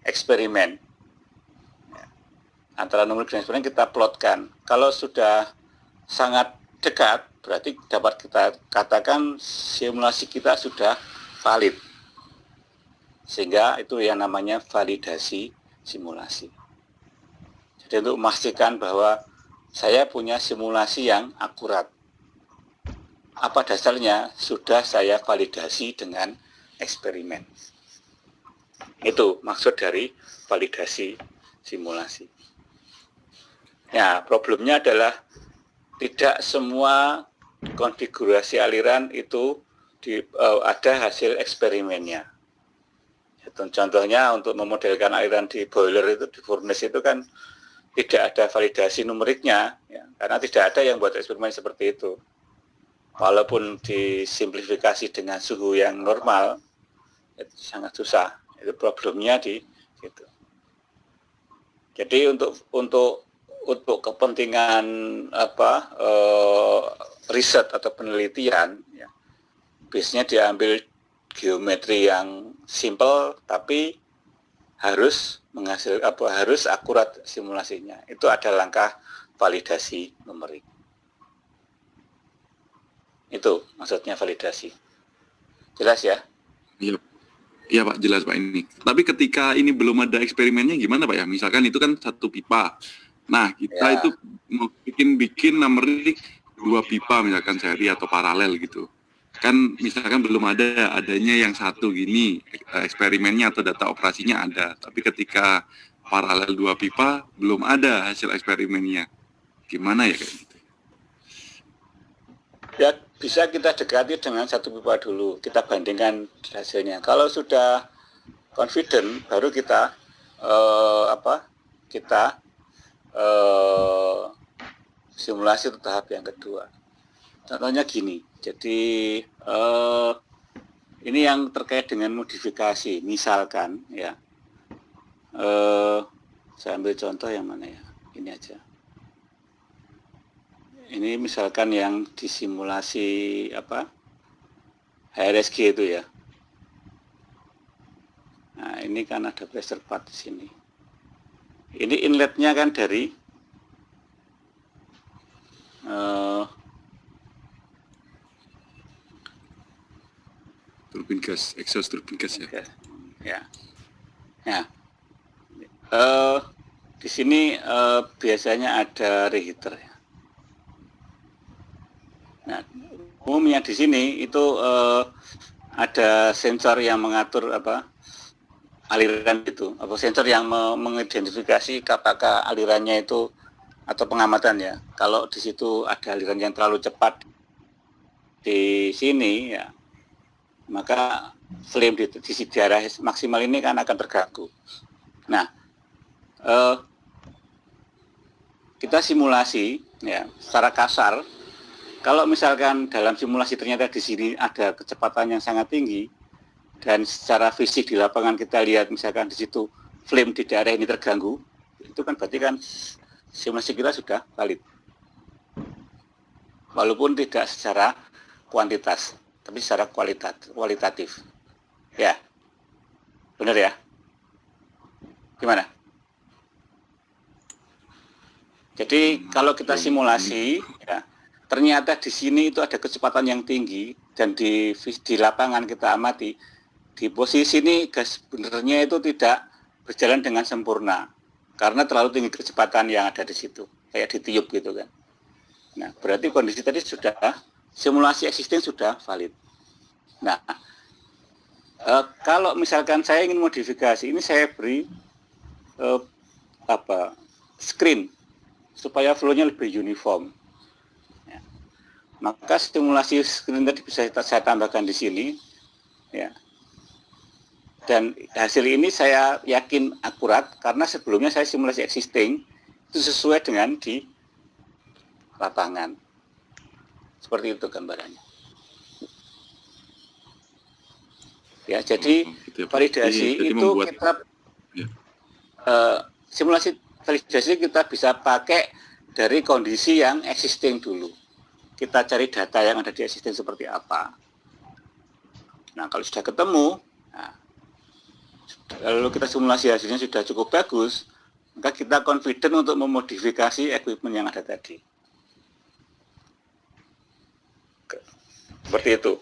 eksperimen. Ya. Antara numerik dan eksperimen kita plotkan. Kalau sudah sangat dekat, berarti dapat kita katakan simulasi kita sudah valid. Sehingga itu yang namanya validasi simulasi. Jadi untuk memastikan bahwa saya punya simulasi yang akurat. Apa dasarnya? Sudah saya validasi dengan eksperimen. Itu maksud dari validasi simulasi. Ya, problemnya adalah tidak semua konfigurasi aliran itu ada hasil eksperimennya. Contohnya untuk memodelkan aliran di boiler itu, di furnace itu kan tidak ada validasi numeriknya, ya, karena tidak ada yang buat eksperimen seperti itu. Walaupun disimplifikasi dengan suhu yang normal, itu sangat susah. Itu problemnya di situ. Jadi untuk kepentingan riset atau penelitian, ya, biasanya diambil geometri yang simple, tapi harus harus akurat simulasinya. Itu ada langkah validasi numerik. Itu maksudnya validasi. Jelas ya? Iya, iya Pak, jelas Pak ini. Tapi ketika ini belum ada eksperimennya gimana Pak ya? Misalkan itu kan satu pipa. Nah, kita Ya. itu mau bikin numerik 2 pipa misalkan seri atau paralel gitu. Kan misalkan belum adanya yang satu gini, eksperimennya atau data operasinya ada. Tapi ketika paralel 2 pipa belum ada hasil eksperimennya. Gimana ya kayak gitu? Ya, bisa kita dekati dengan satu pipa dulu. Kita bandingkan hasilnya. Kalau sudah confident, baru kita simulasi untuk tahap yang kedua. Contohnya gini. Jadi ini yang terkait dengan modifikasi. Misalkan ya, saya ambil contoh yang mana ya? Ini aja. Ini misalkan yang disimulasi HRSG itu ya. Nah, ini kan ada pressure part di sini. Ini inletnya kan dari Turbin gas, exhaust turbin gas ya. Ya. Ya. Di sini biasanya ada reheater ya. Nah, umumnya di sini itu ada sensor yang mengatur aliran itu, sensor yang mengidentifikasi apakah alirannya itu atau pengamatan ya. Kalau di situ ada aliran yang terlalu cepat di sini ya, maka flame di daerah maksimal ini kan akan terganggu. Nah, kita simulasi ya secara kasar. Kalau misalkan dalam simulasi ternyata di sini ada kecepatan yang sangat tinggi dan secara fisik di lapangan kita lihat misalkan di situ flame di daerah ini terganggu, itu kan berarti kan simulasi kita sudah valid. Walaupun tidak secara kuantitas, tapi secara kualitatif. Ya, benar ya? Gimana? Jadi kalau kita simulasi, ya, ternyata di sini itu ada kecepatan yang tinggi dan di lapangan kita amati di posisi ini gas sebenarnya itu tidak berjalan dengan sempurna. karena terlalu tinggi kecepatan yang ada di situ, kayak ditiup gitu kan. Nah, berarti kondisi tadi sudah, simulasi existing sudah valid. Nah, kalau misalkan saya ingin modifikasi, ini saya beri screen supaya flow-nya lebih uniform. Ya. Maka simulasi screen tadi bisa saya tambahkan di sini, ya. Dan hasil ini saya yakin akurat karena sebelumnya saya simulasi existing itu sesuai dengan di lapangan. Seperti itu gambarannya. Ya, jadi validasi jadi itu membuat, kita ya. Simulasi validasi kita bisa pakai dari kondisi yang existing dulu. Kita cari data yang ada di existing seperti apa. Nah, kalau sudah ketemu, nah, lalu kita simulasi hasilnya sudah cukup bagus, maka kita confident untuk memodifikasi equipment yang ada tadi. Seperti itu.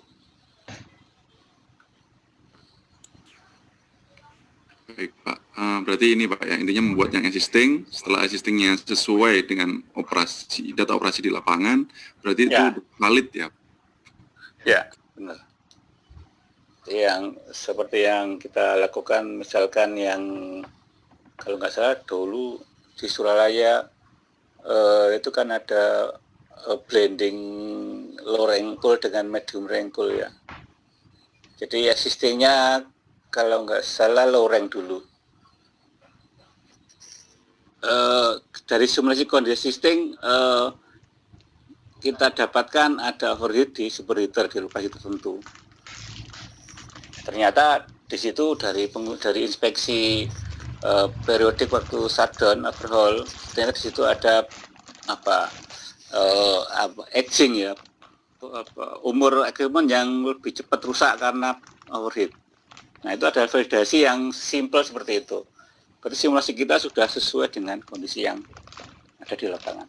Baik Pak, berarti ini Pak ya, intinya membuat yang existing, setelah existingnya sesuai dengan data operasi di lapangan, berarti Ya. itu valid ya? Ya, benar. Yang seperti yang kita lakukan, misalkan yang kalau nggak salah dulu di Suralaya itu kan ada blending low wrinkle dengan medium wrinkle ya. Jadi existingnya kalau nggak salah low rank dulu. Dari simulasi kondisi existing kita dapatkan ada overheat di superheater di lokasi tertentu. Ternyata di situ dari inspeksi periodik waktu shutdown overhaul, ternyata di situ ada aging ya, umur equipment yang lebih cepat rusak karena overheat. Nah, itu ada validasi yang simple seperti itu. Berarti simulasi kita sudah sesuai dengan kondisi yang ada di lapangan.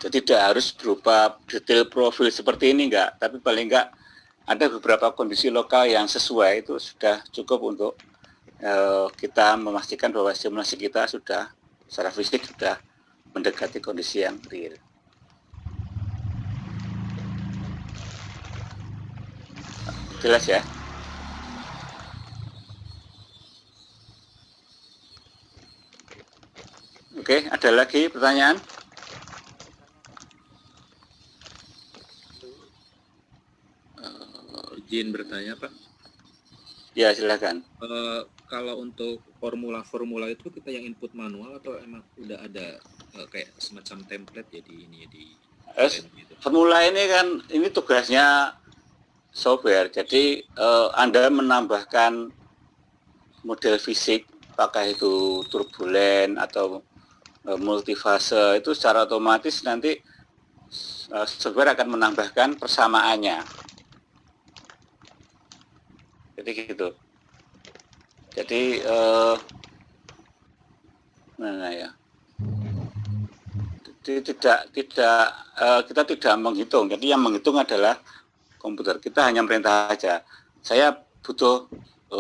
Jadi tidak harus berupa detail profil seperti ini enggak, tapi paling enggak ada beberapa kondisi lokal yang sesuai, itu sudah cukup untuk kita memastikan bahwa simulasi kita sudah secara fisik sudah mendekati kondisi yang real. Jelas ya? Oke, ada lagi pertanyaan? Izin bertanya Pak. Ya, silakan. Kalau untuk formula itu kita yang input manual atau emang udah ada kayak semacam template ya di gitu? Formula ini kan ini tugasnya software. Jadi Anda menambahkan model fisik, apakah itu turbulen atau multifase, itu secara otomatis nanti software akan menambahkan persamaannya. Jadi gitu. Jadi mana ya? Kita tidak menghitung. Jadi yang menghitung adalah komputer. Kita hanya perintah aja. Saya butuh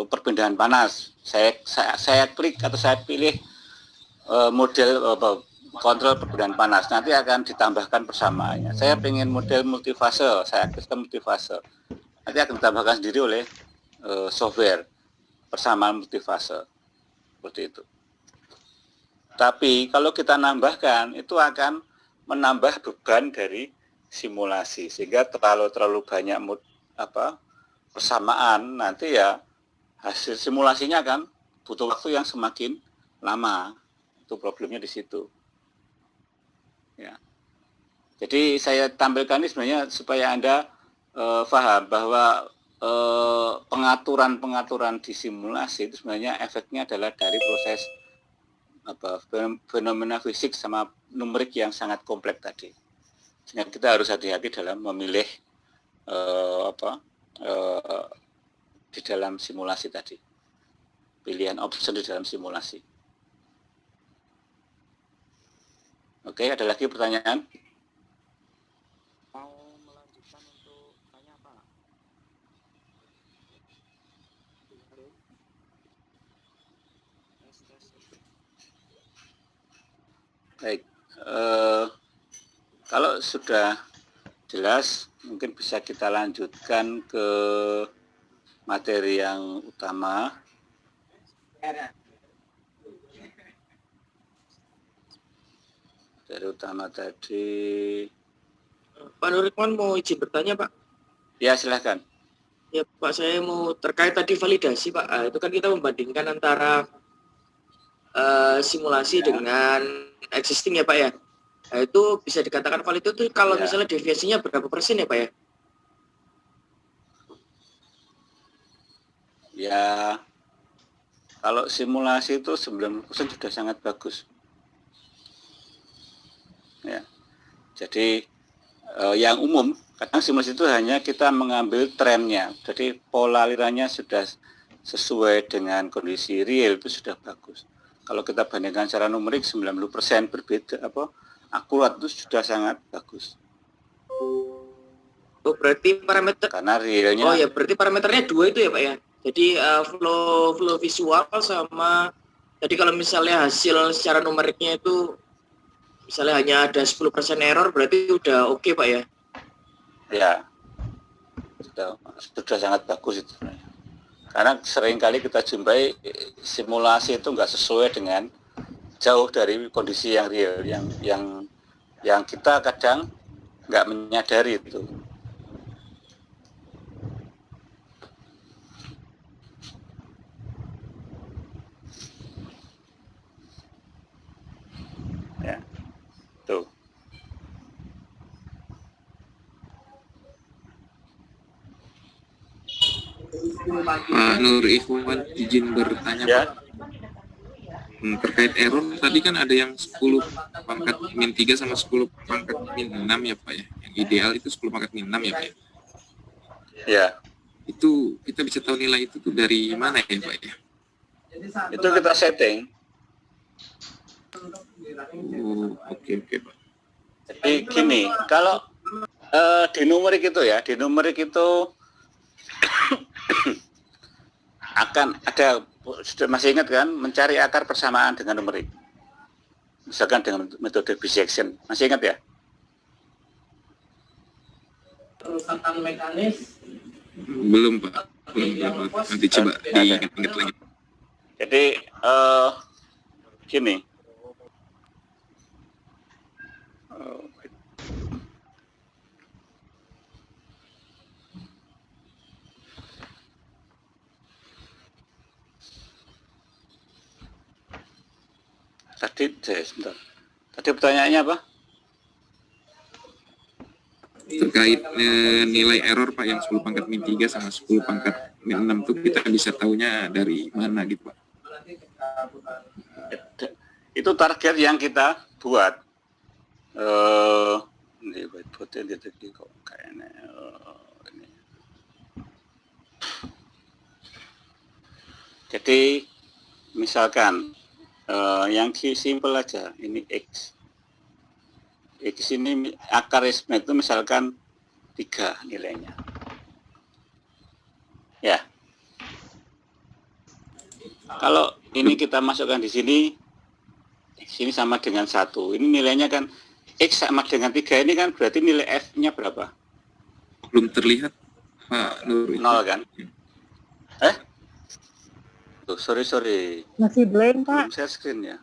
perpindahan panas. Saya klik atau saya pilih model kontrol perpindahan panas. Nanti akan ditambahkan persamaannya. Saya pengen model multifase. Saya aktifkan multifase. Nanti akan ditambahkan sendiri oleh software persamaan multifase. Seperti itu. Tapi kalau kita nambahkan, itu akan menambah beban dari simulasi, sehingga terlalu banyak persamaan, nanti ya hasil simulasinya kan butuh waktu yang semakin lama. Itu problemnya di situ. Ya. Jadi saya tampilkan ini sebenarnya supaya Anda paham bahwa pengaturan di simulasi itu sebenarnya efeknya adalah dari proses fenomena fisik sama numerik yang sangat kompleks tadi. Sehingga kita harus hati-hati dalam memilih di dalam simulasi tadi. Pilihan option di dalam simulasi. Oke, ada lagi pertanyaan? Mau melanjutkan untuk tanya apa? Halo? Tes. Baik, kalau sudah jelas, mungkin bisa kita lanjutkan ke materi yang utama. Materi utama tadi. Pak Nurikman mau izin bertanya, Pak. Ya, silahkan. Ya, Pak, saya mau terkait tadi validasi, Pak. Itu kan kita membandingkan antara simulasi dengan existing ya, Pak ya. Nah, itu bisa dikatakan valid itu kalau Ya. misalnya deviasinya berapa persen ya, Pak ya? Ya, kalau simulasi itu 90% sudah sangat bagus. Ya. Jadi yang umum, kadang simulasi itu hanya kita mengambil trennya. Jadi pola alirannya sudah sesuai dengan kondisi real, itu sudah bagus. Kalau kita bandingkan secara numerik 90% berbeda, akurat, itu sudah sangat bagus. Oh, berarti parameter Karena realnya. Oh ya, berarti parameternya 2 itu ya, Pak ya. Jadi flow visual sama tadi kalau misalnya hasil secara numeriknya itu misalnya hanya ada 10% error, berarti udah oke, Pak ya. Ya, sudah sangat bagus itu. Karena seringkali kita jumpai simulasi itu nggak sesuai dengan, jauh dari kondisi yang real, yang kita kadang nggak menyadari itu. Ya, tuh. Pak Nur Ikhwan izin bertanya, Ya. Pak. Terkait error tadi kan ada yang 10 pangkat min 3 sama 10 pangkat min 6 ya, Pak ya. Yang ideal itu 10 pangkat min 6 ya, Pak ya. Ya, Itu kita bisa tahu nilai itu tuh dari mana ya, Pak ya? itu kita setting. Oh, oke, Pak. Jadi gini, kalau di numerik itu ya, di numerik itu akan ada, sudah masih ingat kan, mencari akar persamaan dengan numerik. Misalkan dengan metode bisection, masih ingat ya? Perusahaan mekanis. Belum, Pak. Belum. Nanti coba diingat-ingat lagi. Jadi gini. Sebentar. Tadi pertanyaannya apa? Terkait nilai error, Pak, yang 10 pangkat min 3 sama 10 pangkat min 6 tuh kita bisa tahunya dari mana gitu, Pak? Itu target yang kita buat. Ini whiteboardnya tadi kok kayaknya ini. Jadi misalkan yang simple aja, ini X. X ini akar estimate itu misalkan 3 nilainya. Ya. Kalau ini kita masukkan di sini sama dengan 1. Ini nilainya kan X sama dengan 3, ini kan berarti nilai F-nya berapa? Belum terlihat, Pak Nur. 0 kan? Tuh, sorry. Masih blank, Pak. Belum share screen ya?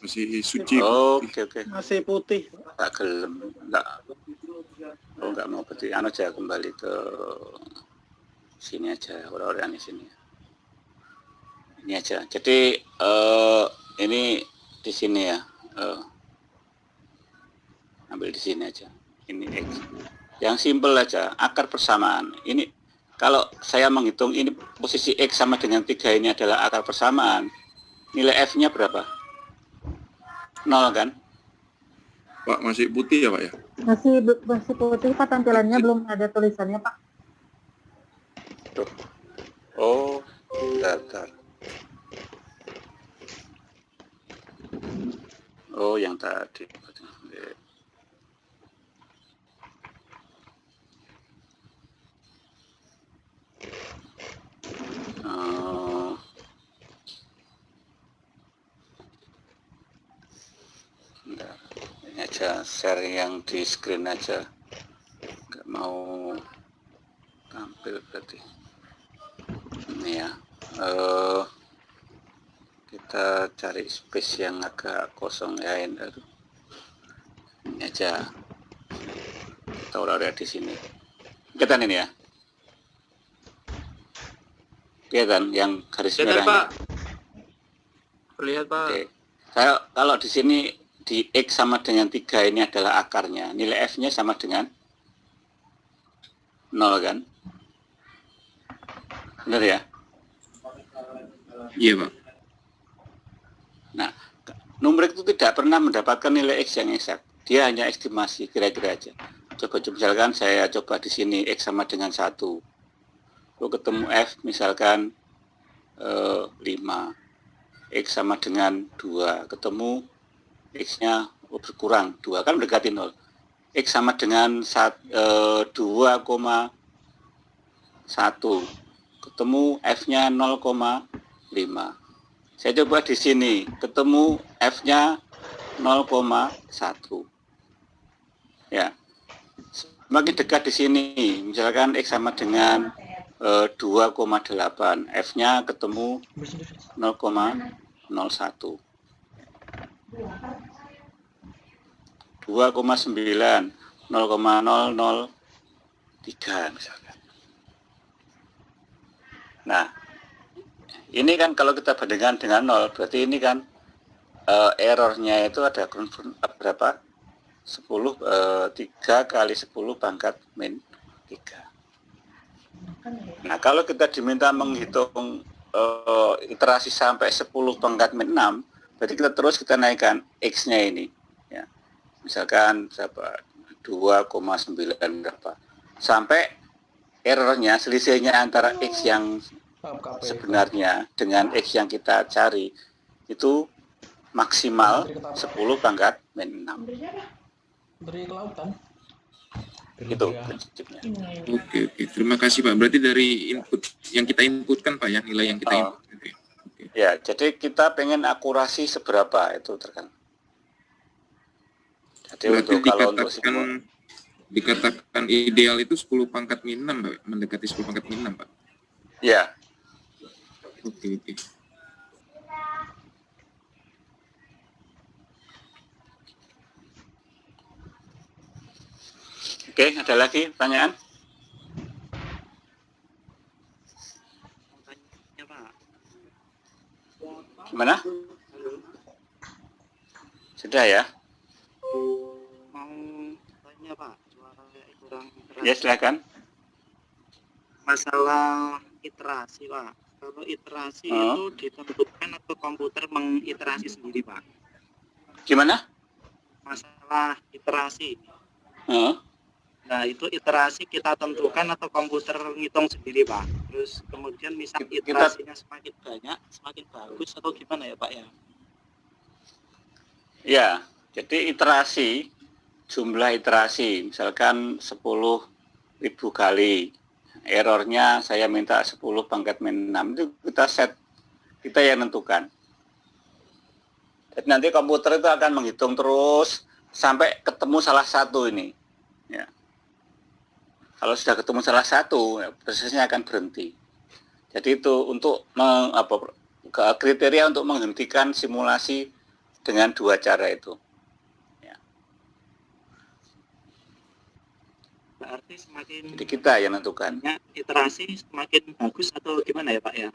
Masih suci. Oke. Masih putih. Tak gelem, enggak mau berarti anu aja, kembali ke sini aja, orang-orang di sini. Ini aja. Jadi ini di sini ya. Ambil di sini aja. Ini X. Yang simple aja, akar persamaan. Ini kalau saya menghitung ini posisi X sama dengan 3 ini adalah akar persamaan. Nilai F-nya berapa? 0 kan? Pak, masih putih ya, Pak ya? Masih putih, Pak. Tampilannya belum ada tulisannya, Pak. Tuh. Oh, bentar. Oh, yang tadi. Enggak. aja, share yang di screen aja. Nggak mau tampil berarti. Ini ya. Kita cari space yang agak kosong ya. Ini aja. Kita udah di sini. Kelihatan ini ya. Kelihatan yang garis Lihat, merahnya. Pak. Terlihat, Pak. Oke. Kalau di sini di X sama dengan 3 ini adalah akarnya. Nilai F-nya sama dengan 0 kan? Benar ya? Iya, Pak. Nah, numerik itu tidak pernah mendapatkan nilai X yang eksak. Dia hanya estimasi, kira-kira aja. Coba misalkan saya coba di sini X sama dengan 1. Lalu ketemu F misalkan 5. X sama dengan 2. Ketemu X-nya berkurang 2, kan mendekati 0. X sama dengan 2,1. Ketemu F-nya 0,5. Saya coba di sini, ketemu F-nya 0,1. Ya. Semakin dekat di sini, misalkan X sama dengan 2,8. F-nya ketemu 0,01. 2,9, 0,003 misalkan. Nah, ini kan kalau kita bandingkan dengan 0, berarti ini kan errornya itu ada berapa? 10, 3 kali 10 pangkat min 3. Nah, kalau kita diminta menghitung iterasi sampai 10 pangkat min 6, berarti kita naikkan X-nya ini. Ya. Misalkan berapa? 2,9 berapa? Sampai errornya, selisihnya antara X yang sebenarnya dengan X yang kita cari itu maksimal 10 pangkat min 6. Dari kelautan. Itu prinsipnya. Oke. Terima kasih, Pak. Berarti dari input yang kita inputkan, Pak, ya, nilai yang kita input. Gitu ya. Oke. Ya, jadi kita pengen akurasi seberapa itu tergantung. Jadi Berarti kalau untuk dikatakan ideal itu 10 pangkat min 6, Pak. Mendekati 10 pangkat min 6, Pak. ya. Oke. Oke, ada lagi pertanyaan? Gimana? Sudah ya? Mau tanya Pak, suaranya kurang keras. Ya, silakan. Masalah iterasi Pak, kalau iterasi itu ditentukan atau komputer mengiterasi sendiri Pak? Gimana? Masalah iterasi, Heeh. nah itu iterasi kita tentukan atau komputer ngitung sendiri Pak? Terus kemudian misal iterasinya semakin banyak, semakin bagus atau gimana ya Pak ya? Ya, jadi iterasi, jumlah iterasi, misalkan 10.000 kali. Errornya saya minta 10 pangkat min 6, itu kita yang nentukan. Jadi nanti komputer itu akan menghitung terus sampai ketemu salah satu ini. Ya. Kalau sudah ketemu salah satu, prosesnya akan berhenti. Jadi itu untuk kriteria untuk menghentikan simulasi dengan dua cara itu. Ya. Berarti semakin Jadi kita yang menentukan. banyak iterasi semakin bagus atau gimana ya Pak ya?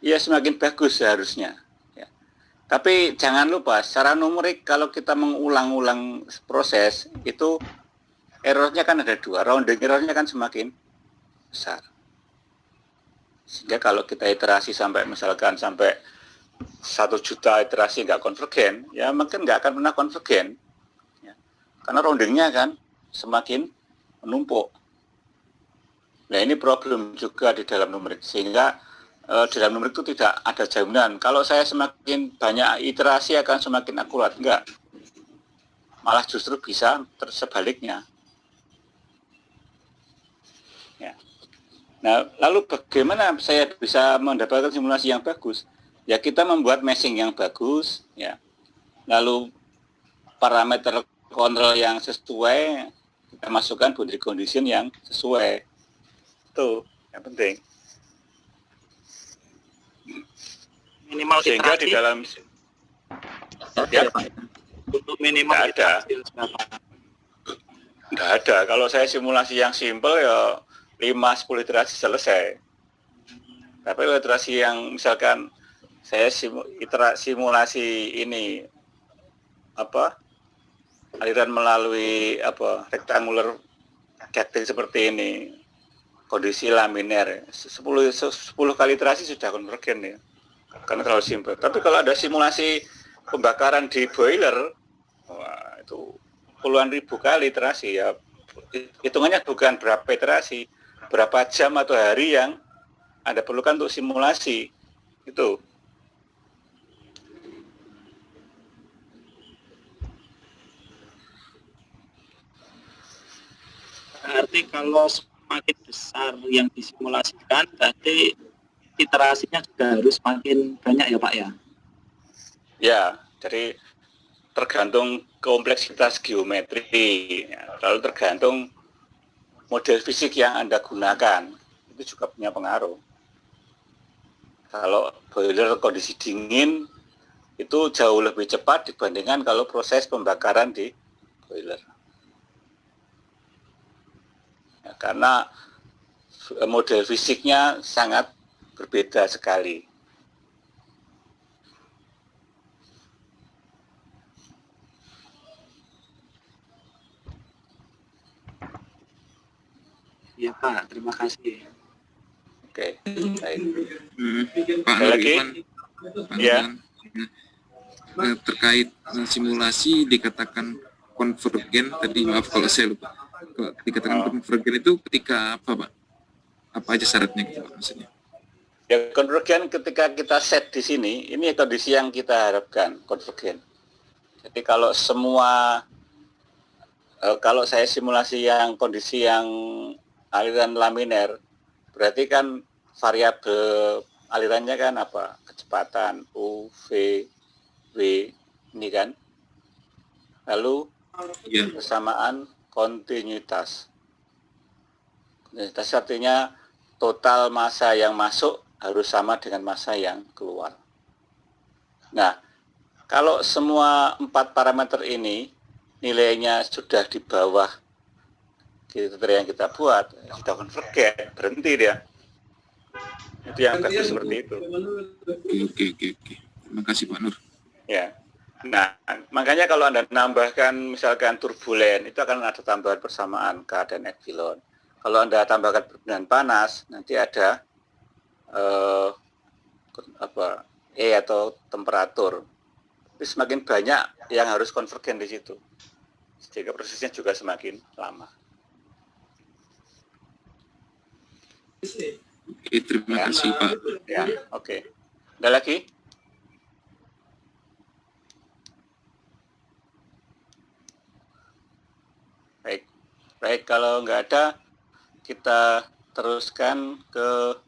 Ya, semakin bagus seharusnya. Ya. Tapi jangan lupa, secara numerik kalau kita mengulang-ulang proses, itu errornya kan ada dua. Rounding errornya kan semakin besar. Sehingga kalau kita iterasi sampai misalkan sampai 1 juta iterasi nggak konvergen, ya mungkin nggak akan pernah konvergen. Ya. Karena roundingnya kan semakin menumpuk. Nah, ini problem juga di dalam numerik, sehingga di dalam numerik itu tidak ada jaminan. Kalau saya semakin banyak iterasi akan semakin akurat, enggak. Malah justru bisa sebaliknya. Ya. Nah, lalu bagaimana saya bisa mendapatkan simulasi yang bagus? Ya, kita membuat meshing yang bagus, ya. Lalu parameter kontrol yang sesuai, kita masukkan boundary condition yang sesuai. Itu yang penting. Minimal Sehingga di iterasi dalam ada ya, ya Pak. Untuk minimal nggak ada. iterasi berapa? Nggak ada. Kalau saya simulasi yang simple ya 5-10 iterasi selesai. Tapi iterasi yang misalkan saya simulasi ini aliran melalui rectangular ducting seperti ini, kondisi laminer 10 kali iterasi sudah konvergen ya, karena terlalu simpel. Tapi kalau ada simulasi pembakaran di boiler, wah, itu puluhan ribu kali iterasi ya, hitungannya bukan berapa iterasi, berapa jam atau hari yang Anda perlukan untuk simulasi itu. Berarti kalau semakin besar yang disimulasikan, berarti iterasinya juga harus makin banyak ya Pak ya? Ya, jadi tergantung kompleksitas geometri, lalu tergantung model fisik yang Anda gunakan, itu juga punya pengaruh. Kalau boiler kondisi dingin, itu jauh lebih cepat dibandingkan kalau proses pembakaran di boiler. Ya, karena model fisiknya sangat berbeda sekali. Iya Pak, terima kasih. Oke, baik. Pak Ada Nur lagi? Iwan, Pak Ya. Iwan, terkait simulasi dikatakan konvergen tadi, maaf kalau saya lupa. Kalau dikatakan konvergen itu ketika apa Pak? Apa aja syaratnya gitu Pak maksudnya? Ya, konvergen ketika kita set di sini, ini kondisi yang kita harapkan, konvergen. Jadi kalau kalau saya simulasi yang kondisi yang aliran laminer, berarti kan variabel alirannya kan apa? Kecepatan U, V, W, ini kan. Lalu Ya. persamaan kontinuitas. Kontinuitas artinya total massa yang masuk harus sama dengan massa yang keluar. Nah, kalau semua 4 parameter ini nilainya sudah di bawah kriteria yang kita buat, sudah konvergen, berhenti dia. Itu yang bagus seperti itu. Oke. Terima kasih Pak Nur. Ya. Nah, makanya kalau Anda nambahkan misalkan turbulen, itu akan ada tambahan persamaan K dan epsilon. Kalau Anda tambahkan perbedaan panas, nanti ada E atau temperatur. Jadi semakin banyak yang harus konvergen di situ. Sehingga prosesnya juga semakin lama. Oke, terima kasih Pak. Ya, oke. Ada lagi? Baik, kalau nggak ada, kita teruskan ke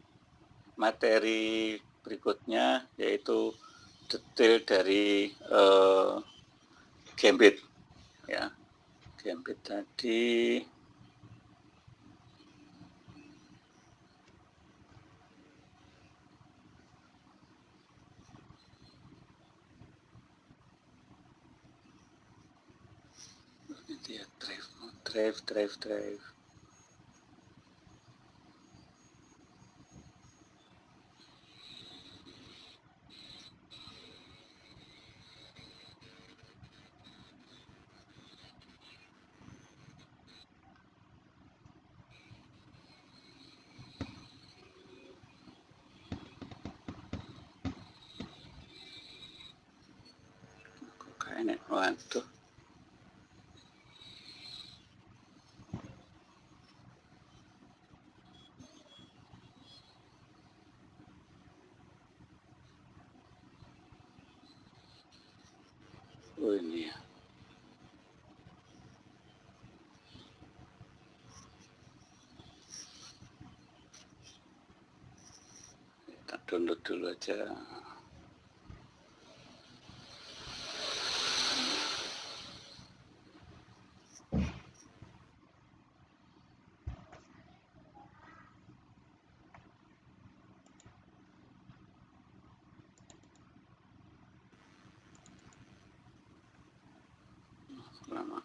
materi berikutnya, yaitu detail dari gambit. Ya, gambit tadi. Dia drive. Kok kayaknya, waduh. Oh ini ya. Kita download dulu aja. nama.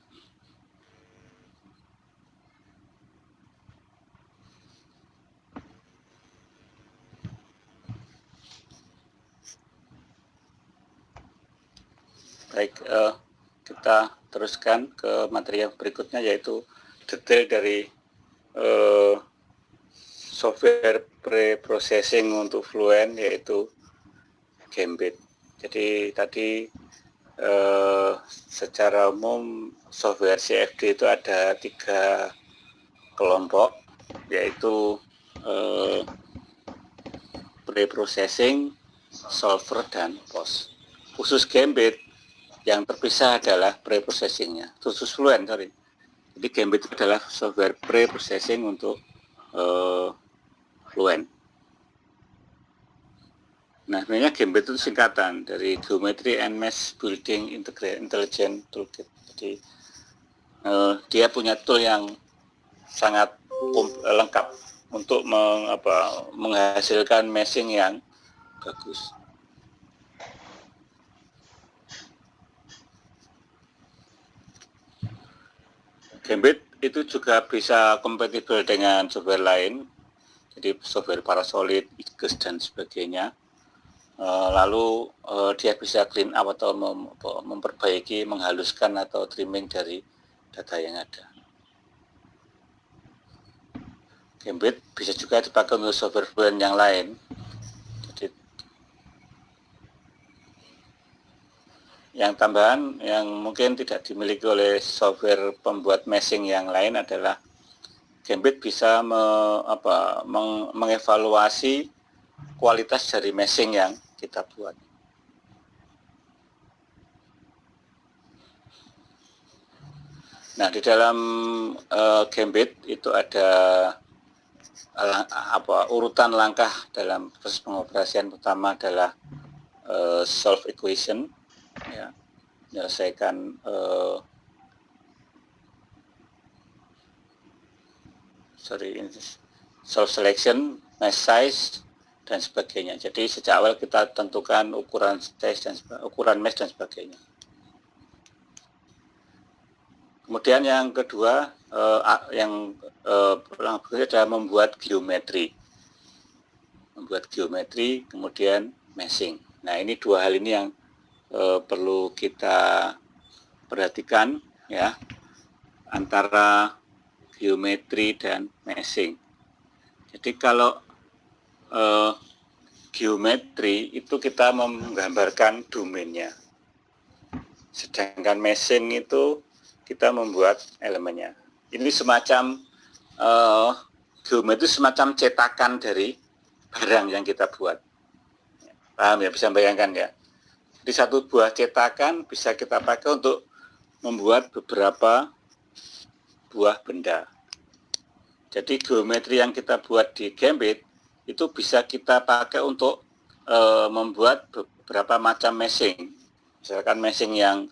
Baik, kita teruskan ke materi yang berikutnya, yaitu detail dari software pre-processing untuk Fluent, yaitu Gambit. Jadi tadi secara umum software CFD itu ada 3 kelompok, yaitu pre-processing, solver, dan post. Khusus Gambit yang terpisah adalah pre-processingnya, khusus Fluent, sorry. Jadi Gambit itu adalah software pre-processing untuk Fluent. Nah, sebenarnya Gambit itu singkatan dari Geometry and Mesh Building Intelligent Toolkit. Jadi dia punya tool yang sangat lengkap untuk menghasilkan meshing yang bagus. Gambit itu juga bisa kompatibel dengan software lain, jadi software Parasolid, IGES, dan sebagainya. Lalu dia bisa clean up atau memperbaiki, menghaluskan atau trimming dari data yang ada. Gambit bisa juga dipakai untuk software Fluent yang lain. Jadi, yang tambahan yang mungkin tidak dimiliki oleh software pembuat meshing yang lain adalah Gambit bisa mengevaluasi kualitas dari meshing yang kita buat. Nah, di dalam Gambit itu ada urutan langkah dalam proses pengoperasian. Pertama adalah solve equation, ya, menyelesaikan solve selection, mesh size, dan sebagainya. Jadi sejak awal kita tentukan ukuran size dan ukuran mesh dan sebagainya. Kemudian yang kedua adalah membuat geometri, kemudian meshing. Nah, ini 2 hal ini yang perlu kita perhatikan, ya, antara geometri dan meshing. Jadi kalau geometri itu kita menggambarkan domainnya, sedangkan meshing itu kita membuat elemennya. Ini semacam geometri, semacam cetakan dari barang yang kita buat. Paham ya, bisa bayangkan ya. Di satu buah cetakan bisa kita pakai untuk membuat beberapa buah benda. Jadi geometri yang kita buat di Gambit itu bisa kita pakai untuk membuat beberapa macam meshing. Misalkan meshing yang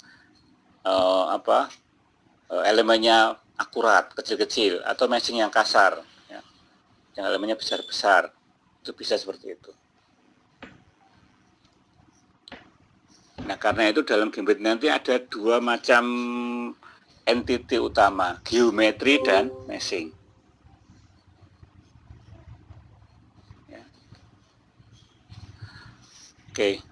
elemennya akurat, kecil-kecil, atau meshing yang kasar, ya, yang elemennya besar-besar. Itu bisa seperti itu. Nah, karena itu dalam Gambit nanti ada 2 macam entity utama, geometri dan meshing. Ya. Oke,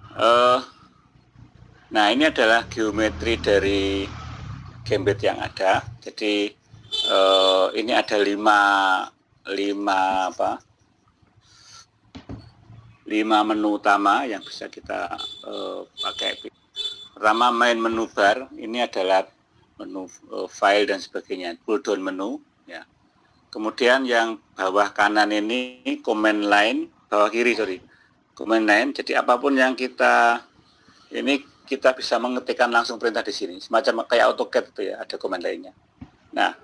nah ini adalah geometri dari Gambit yang ada. Jadi ini ada 5 menu utama yang bisa kita pakai. Pertama, main menu bar, ini adalah menu file dan sebagainya, pull down menu, ya. Kemudian yang bawah kanan ini command line, bawah kiri command line. Jadi apapun yang kita bisa mengetikkan langsung perintah di sini, semacam kayak AutoCAD itu ya, ada command line-nya. Nah,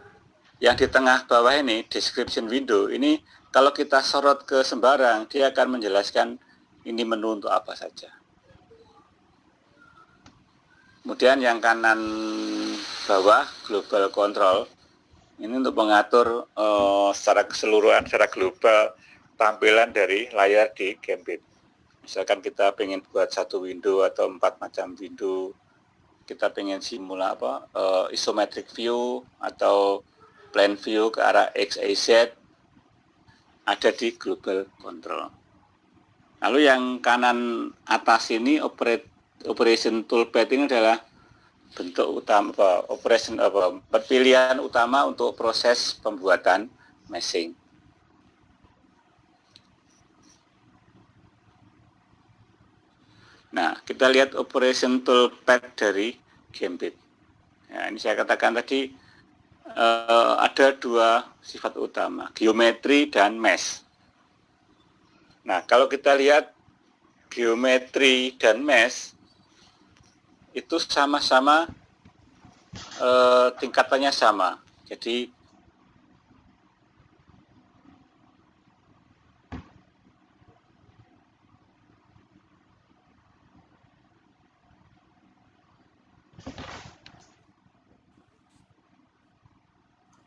yang di tengah bawah ini description window, ini kalau kita sorot ke sembarang, dia akan menjelaskan ini menu untuk apa saja. Kemudian yang kanan bawah global control, ini untuk mengatur secara keseluruhan, secara global tampilan dari layar di Gambit. Misalkan kita ingin buat 1 window atau 4 macam window, kita pengen simula isometric view atau plan view ke arah X, Y, Z, ada di global control. Lalu yang kanan atas ini operation toolpath ini adalah bentuk utama pilihan utama untuk proses pembuatan meshing. Nah, kita lihat operation toolpath dari Gambit. Ya, ini saya katakan tadi ada dua sifat utama, geometri dan mesh. Nah, kalau kita lihat geometri dan mesh itu sama-sama tingkatannya sama. Jadi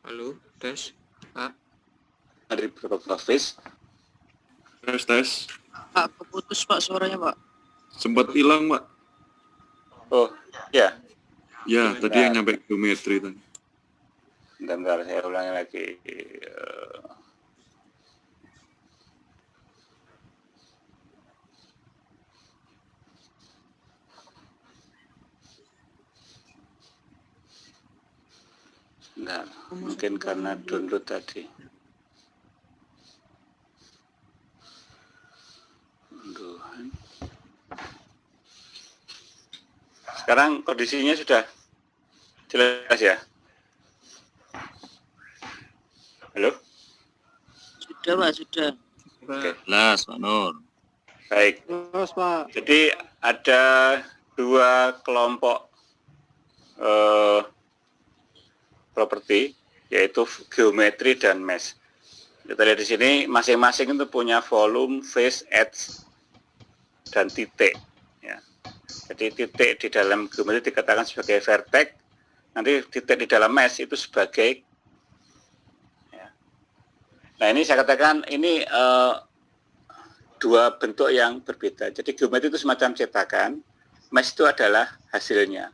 Halo, tes, Pak. dari beberapa phase. Tes. Pak, keputus Pak suaranya Pak. Sempat hilang, Pak. Oh, ya. Ya, tadi yang nyampe geometri tadi. Bentar, saya ulangi lagi. Bentar, mungkin karena download tadi. Sekarang kondisinya sudah jelas ya? Halo? Sudah Pak, sudah. Oke. Jelas, Pak Nur. Baik. Terus Pak. Jadi ada dua kelompok properti, yaitu geometri dan mesh. Kita lihat di sini masing-masing itu punya volume, phase, edge, dan titik. Ya. Jadi titik di dalam geometri dikatakan sebagai vertex, nanti titik di dalam mesh itu sebagai. Ya. Nah ini saya katakan ini dua bentuk yang berbeda. Jadi geometri itu semacam cetakan, mesh itu adalah hasilnya.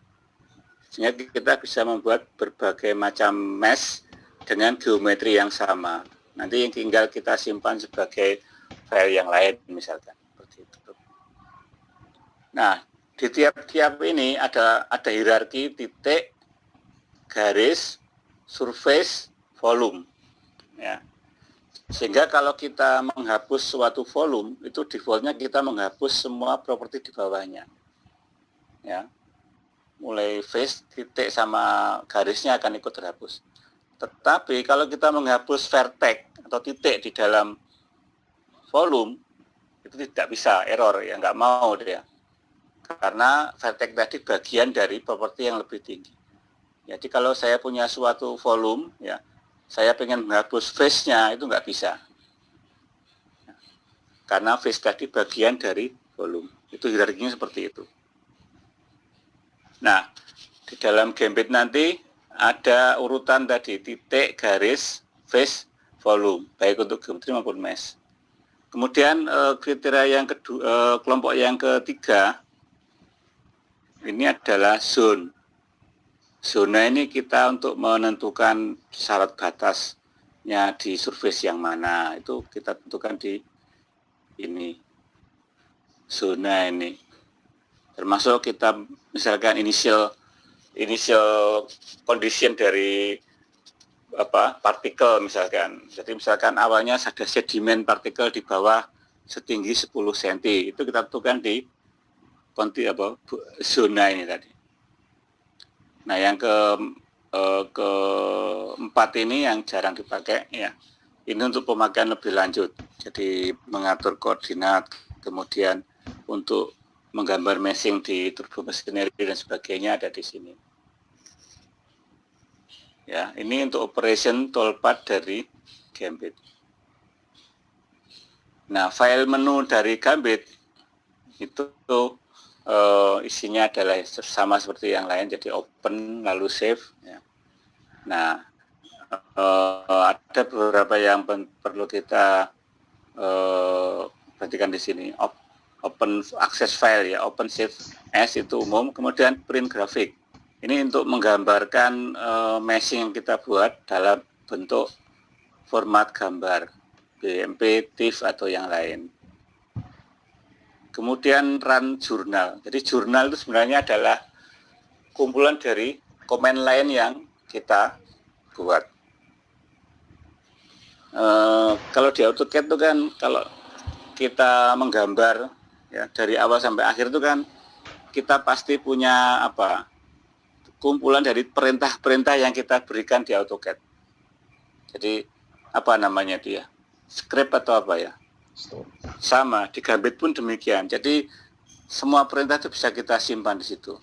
Sehingga kita bisa membuat berbagai macam mesh dengan geometri yang sama. Nanti yang tinggal kita simpan sebagai file yang lain misalkan. Seperti itu. Nah, di tiap-tiap ini ada hierarki titik, garis, surface, volume. Ya. Sehingga kalau kita menghapus suatu volume, itu defaultnya kita menghapus semua properti di bawahnya. Ya. Mulai face, titik, sama garisnya akan ikut terhapus. Tetapi kalau kita menghapus vertex atau titik di dalam volume, itu tidak bisa, error, ya nggak mau dia. Karena vertex tadi bagian dari properti yang lebih tinggi. Jadi kalau saya punya suatu volume, ya, saya ingin menghapus face-nya, itu nggak bisa. Karena face tadi bagian dari volume. Itu hierarkinya seperti itu. Nah, di dalam Gambit nanti ada urutan tadi, titik, garis, face, volume, baik untuk geometri maupun mesh. Kemudian kriteria yang kedua, kelompok yang ketiga, ini adalah zone. Zona ini kita untuk menentukan syarat batasnya di surface yang mana, itu kita tentukan di ini, zona ini. Termasuk kita misalkan initial condition dari partikel misalkan. Jadi misalkan awalnya ada sedimen partikel di bawah setinggi 10 cm, itu kita tentukan di zona ini tadi. Nah, yang keempat ini yang jarang dipakai, ya. Ini untuk pemakaian lebih lanjut. Jadi mengatur koordinat, kemudian untuk menggambar meshing di turbo machinery dan sebagainya ada di sini. Ya, ini untuk operation toolpath dari Gambit. Nah, file menu dari Gambit itu isinya adalah sama seperti yang lain, jadi open lalu save. Ya. Nah, ada beberapa yang perlu kita perhatikan di sini. open access file ya, open save as itu umum. Kemudian print grafik. Ini untuk menggambarkan meshing yang kita buat dalam bentuk format gambar, BMP, TIFF atau yang lain. Kemudian run jurnal. Jadi jurnal itu sebenarnya adalah kumpulan dari command line yang kita buat. Kalau di AutoCAD itu kan kalau kita menggambar ya dari awal sampai akhir itu kan kita pasti punya apa? Kumpulan dari perintah-perintah yang kita berikan di AutoCAD. Jadi apa namanya dia? Script atau apa ya? Sama, di Gambit pun demikian. Jadi semua perintah itu bisa kita simpan di situ.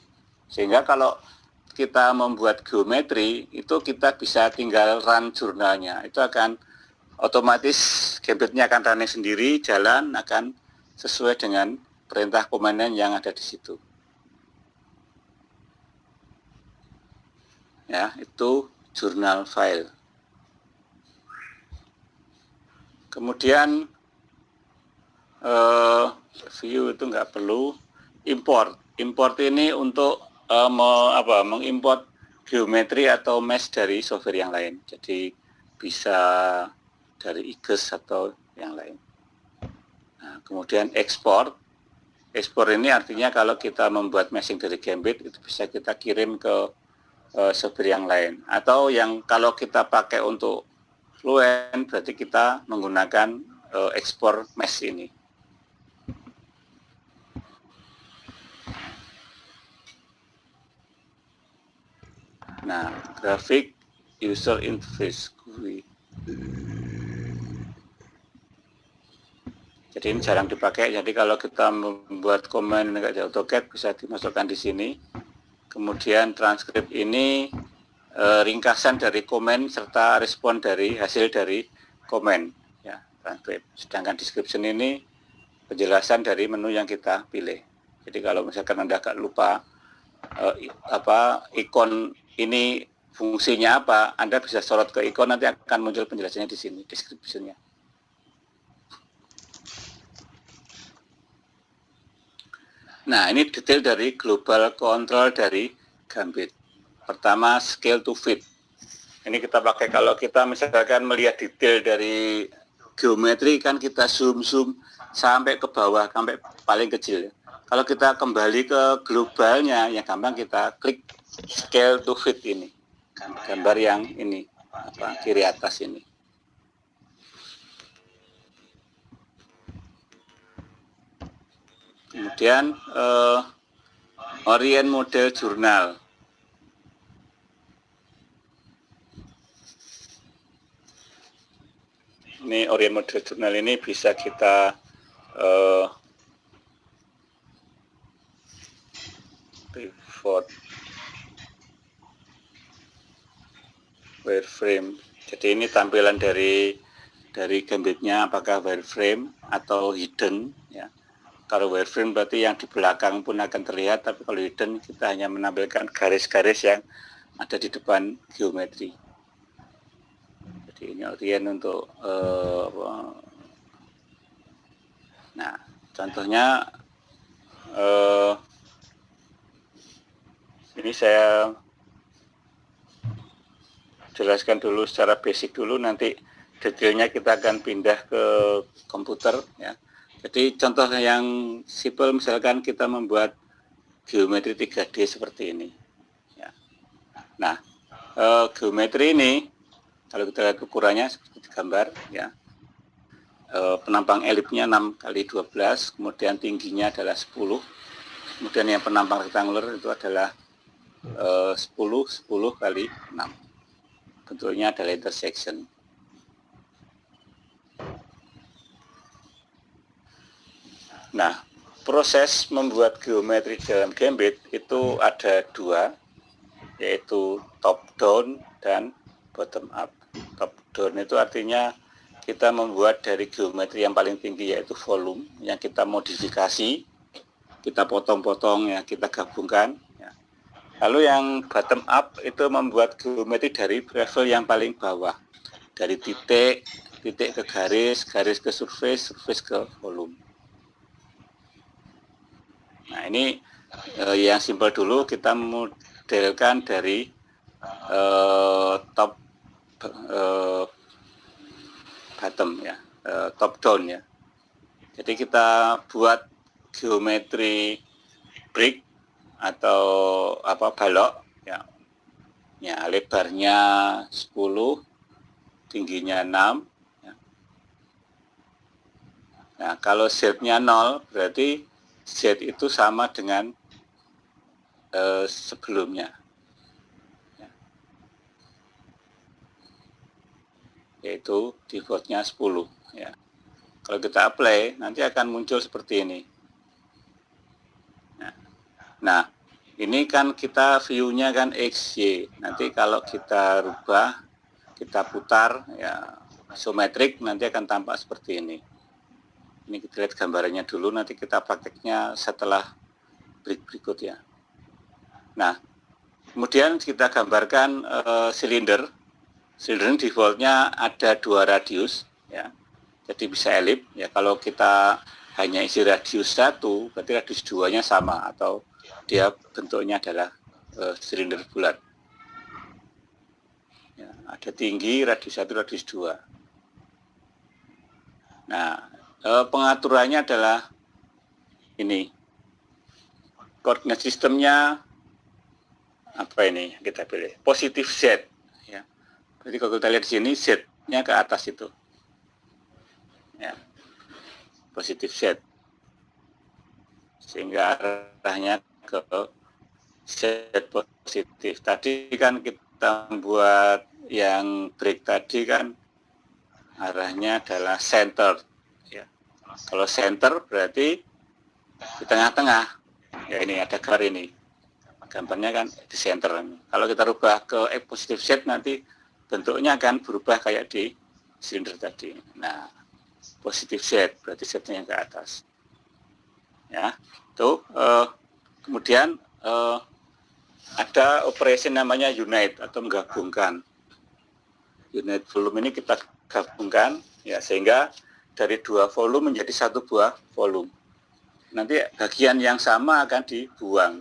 Sehingga kalau kita membuat geometri, itu kita bisa tinggal run jurnalnya. Itu akan otomatis Gambitnya akan running sendiri, jalan akan sesuai dengan perintah komandan yang ada di situ. Ya, itu jurnal file. Kemudian view itu nggak perlu. Import ini untuk mengimport geometri atau mesh dari software yang lain. Jadi bisa dari IGES atau yang lain. Nah, kemudian ekspor ini artinya kalau kita membuat meshing dari Gambit itu bisa kita kirim ke software yang lain, atau yang kalau kita pakai untuk Fluent berarti kita menggunakan ekspor mesh ini. Nah, grafik user interface GUI. Jadi ini jarang dipakai. Jadi kalau kita membuat komen di AutoCAD bisa dimasukkan di sini. Kemudian transkrip ini ringkasan dari komen serta respon dari hasil dari komen ya, transkrip. Sedangkan description ini penjelasan dari menu yang kita pilih. Jadi kalau misalkan Anda agak lupa ikon ini fungsinya apa, Anda bisa sorot ke ikon, nanti akan muncul penjelasannya di sini, description-nya. Nah, ini detail dari global control dari Gambit. Pertama, scale to fit. Ini kita pakai kalau kita misalkan melihat detail dari geometri, kan kita zoom sampai ke bawah, sampai paling kecil. Kalau kita kembali ke globalnya, yang gampang kita klik scale to fit ini. Gambar yang ini, kiri atas ini. Kemudian orient model jurnal. Ini orient model jurnal ini bisa kita pivot wireframe. Jadi ini tampilan dari Gambitnya, apakah wireframe atau hidden ya. Kalau wireframe berarti yang di belakang pun akan terlihat, tapi kalau hidden kita hanya menampilkan garis-garis yang ada di depan geometri. Jadi ini orient untuk nah, contohnya ini saya jelaskan dulu secara basic dulu, nanti detailnya kita akan pindah ke komputer ya. Jadi contoh yang simpel, misalkan kita membuat geometri 3D seperti ini. Ya. Nah, geometri ini, kalau kita lihat ukurannya seperti gambar, ya, penampang elipsnya 6x12, kemudian tingginya adalah 10, kemudian yang penampang rectangular itu adalah 10 kali 6. Bentuknya adalah intersection. Nah, proses membuat geometri dalam Gambit itu ada dua, yaitu top down dan bottom up. Top down itu artinya kita membuat dari geometri yang paling tinggi, yaitu volume, yang kita modifikasi, kita potong-potong, ya, kita gabungkan. Ya. Lalu yang bottom up itu membuat geometri dari level yang paling bawah, dari titik ke garis, garis ke surface, surface ke volume. Nah, ini yang simpel dulu, kita modelkan dari top bottom ya, top down ya. Jadi kita buat geometri brick atau balok ya. Ya, lebarnya 10, tingginya 6 ya. Nah, kalau Z-nya 0 berarti Z itu sama dengan sebelumnya ya. Yaitu defaultnya 10 ya. Kalau kita apply nanti akan muncul seperti ini. Nah, ini kan kita view-nya kan XY. Nanti kalau kita rubah, kita putar ya isometrik, nanti akan tampak seperti ini. Ini kita lihat gambarannya dulu, nanti kita prakteknya setelah berikut ya. Nah, kemudian kita gambarkan silinder. Silinder defaultnya ada 2 radius ya. Jadi bisa elip ya. Kalau kita hanya isi radius 1, berarti radius 2-nya sama, atau dia bentuknya adalah silinder bulat. Ya, ada tinggi, radius 1, radius 2. Nah, pengaturannya adalah ini. Koordinat sistemnya apa ini? Kita pilih positif Z. Ya. Berarti kalau kita lihat di sini, Z-nya ke atas itu. Ya. Positif Z. Sehingga arahnya ke Z positif. Tadi kan kita buat yang break tadi kan arahnya adalah center ya. Kalau center berarti di tengah-tengah ya. Ini ada gambar, ini gambarnya kan di center. Kalau kita rubah ke positif Z nanti bentuknya akan berubah kayak di silinder tadi. Nah, positif Z berarti Z-nya yang ke atas ya. Tuh kemudian ada operation namanya unite atau menggabungkan. Unite volume ini kita gabungkan ya, sehingga dari 2 volume menjadi 1 buah volume. Nanti bagian yang sama akan dibuang.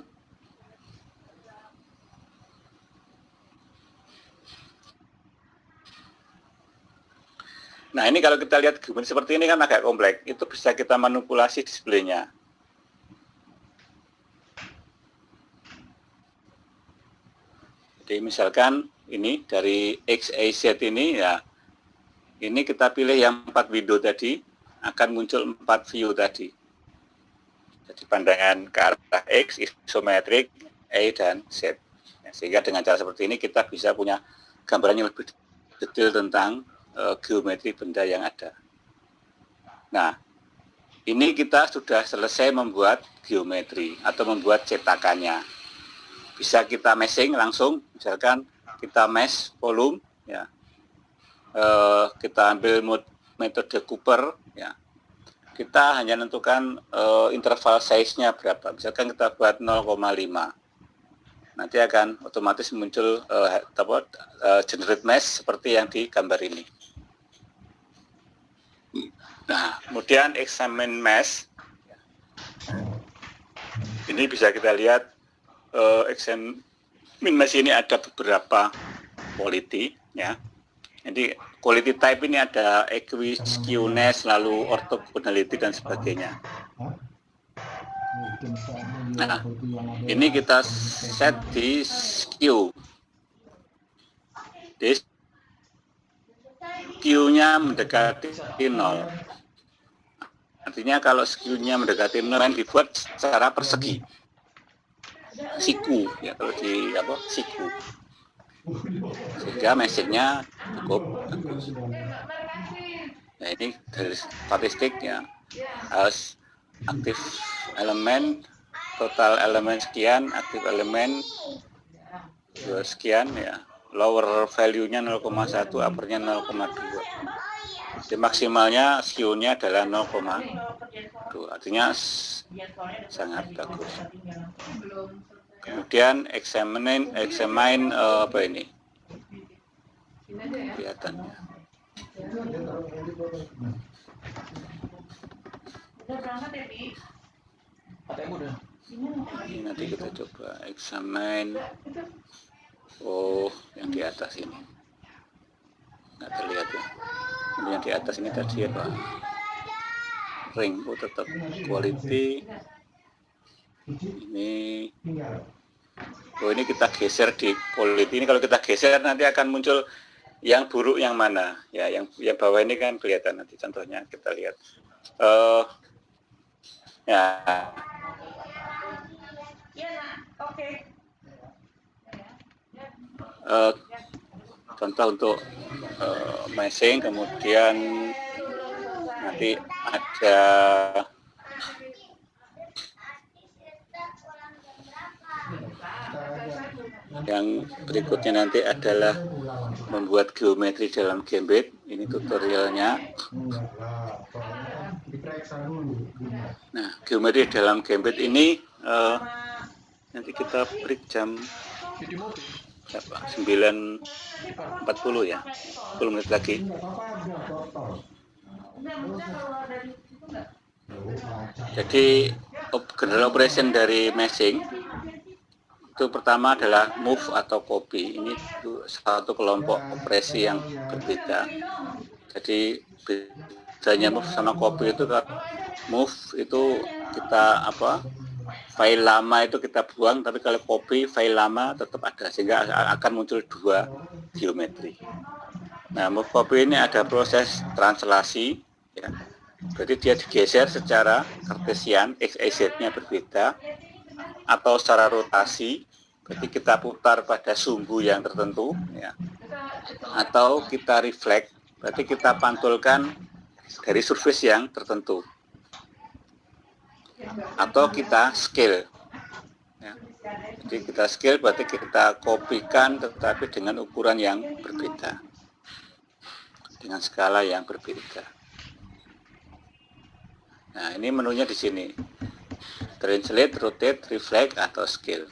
Nah, ini kalau kita lihat seperti ini kan agak kompleks. Itu bisa kita manipulasi displaynya. Jadi misalkan ini dari XYZ ini ya, ini kita pilih yang 4 window tadi, akan muncul 4 view tadi. Jadi pandangan ke arah X, isometrik, Y, dan Z. Ya, sehingga dengan cara seperti ini kita bisa punya gambaran yang lebih detail tentang geometri benda yang ada. Nah, ini kita sudah selesai membuat geometri atau membuat cetakannya. Bisa kita meshing langsung, misalkan kita mesh volume ya, kita ambil metode Cooper ya, kita hanya menentukan interval size-nya berapa, misalkan kita buat 0,5, nanti akan otomatis muncul generate mesh seperti yang di gambar ini. Nah, kemudian examine mesh ini bisa kita lihat. Examine mesh ini ada beberapa quality ya. Jadi quality type ini ada equi-skewness, lalu orthogonality dan sebagainya. Nah, ini kita set di skew. Jadi skew-nya mendekati 0. Artinya kalau skew-nya mendekati 0 dibuat secara persegi. Siku ya, kalau di siku, sehingga mesinnya cukup bagus. Nah, ini dari statistik ya, harus aktif elemen, total elemen sekian, aktif elemen 2 sekian ya, lower value-nya 0,1, upper-nya 0,2. Jadi maksimalnya skew-nya adalah 0,2, artinya sangat bagus. Kemudian examine apa ini? Kelihatannya. Katanya udah. Ini nanti kita coba examine. Oh, yang di atas ini nggak terlihat ya. Ini yang di atas ini tadi apa? Ring. Oh, tetap quality. Ini. Oh, ini kita geser di quality. Ini kalau kita geser nanti akan muncul yang buruk yang mana ya. Yang bawah ini kan kelihatan nanti contohnya kita lihat. Ya. Contoh untuk meshing, kemudian nanti ada yang berikutnya nanti adalah membuat geometri dalam Gambit. Ini tutorialnya. Nah, geometri dalam Gambit ini nanti kita break jam 9.40 ya, 10 menit lagi. Jadi general operation dari meshing itu pertama adalah move atau copy. Ini satu kelompok operasi yang berbeda. Jadi bedanya move sama copy itu, move itu kita file lama itu kita buang, tapi kalau copy file lama tetap ada, sehingga akan muncul dua geometri. Nah, move copy ini ada proses translasi ya. Berarti dia digeser secara kartesian, x, y, z-nya berbeda, atau secara rotasi, berarti kita putar pada sumbu yang tertentu ya. Atau kita reflect, berarti kita pantulkan dari surface yang tertentu. Atau kita scale ya. Jadi kita scale berarti kita kopikan tetapi dengan ukuran yang berbeda, dengan skala yang berbeda. Nah, ini menunya di sini, translate, rotate, reflect, atau scale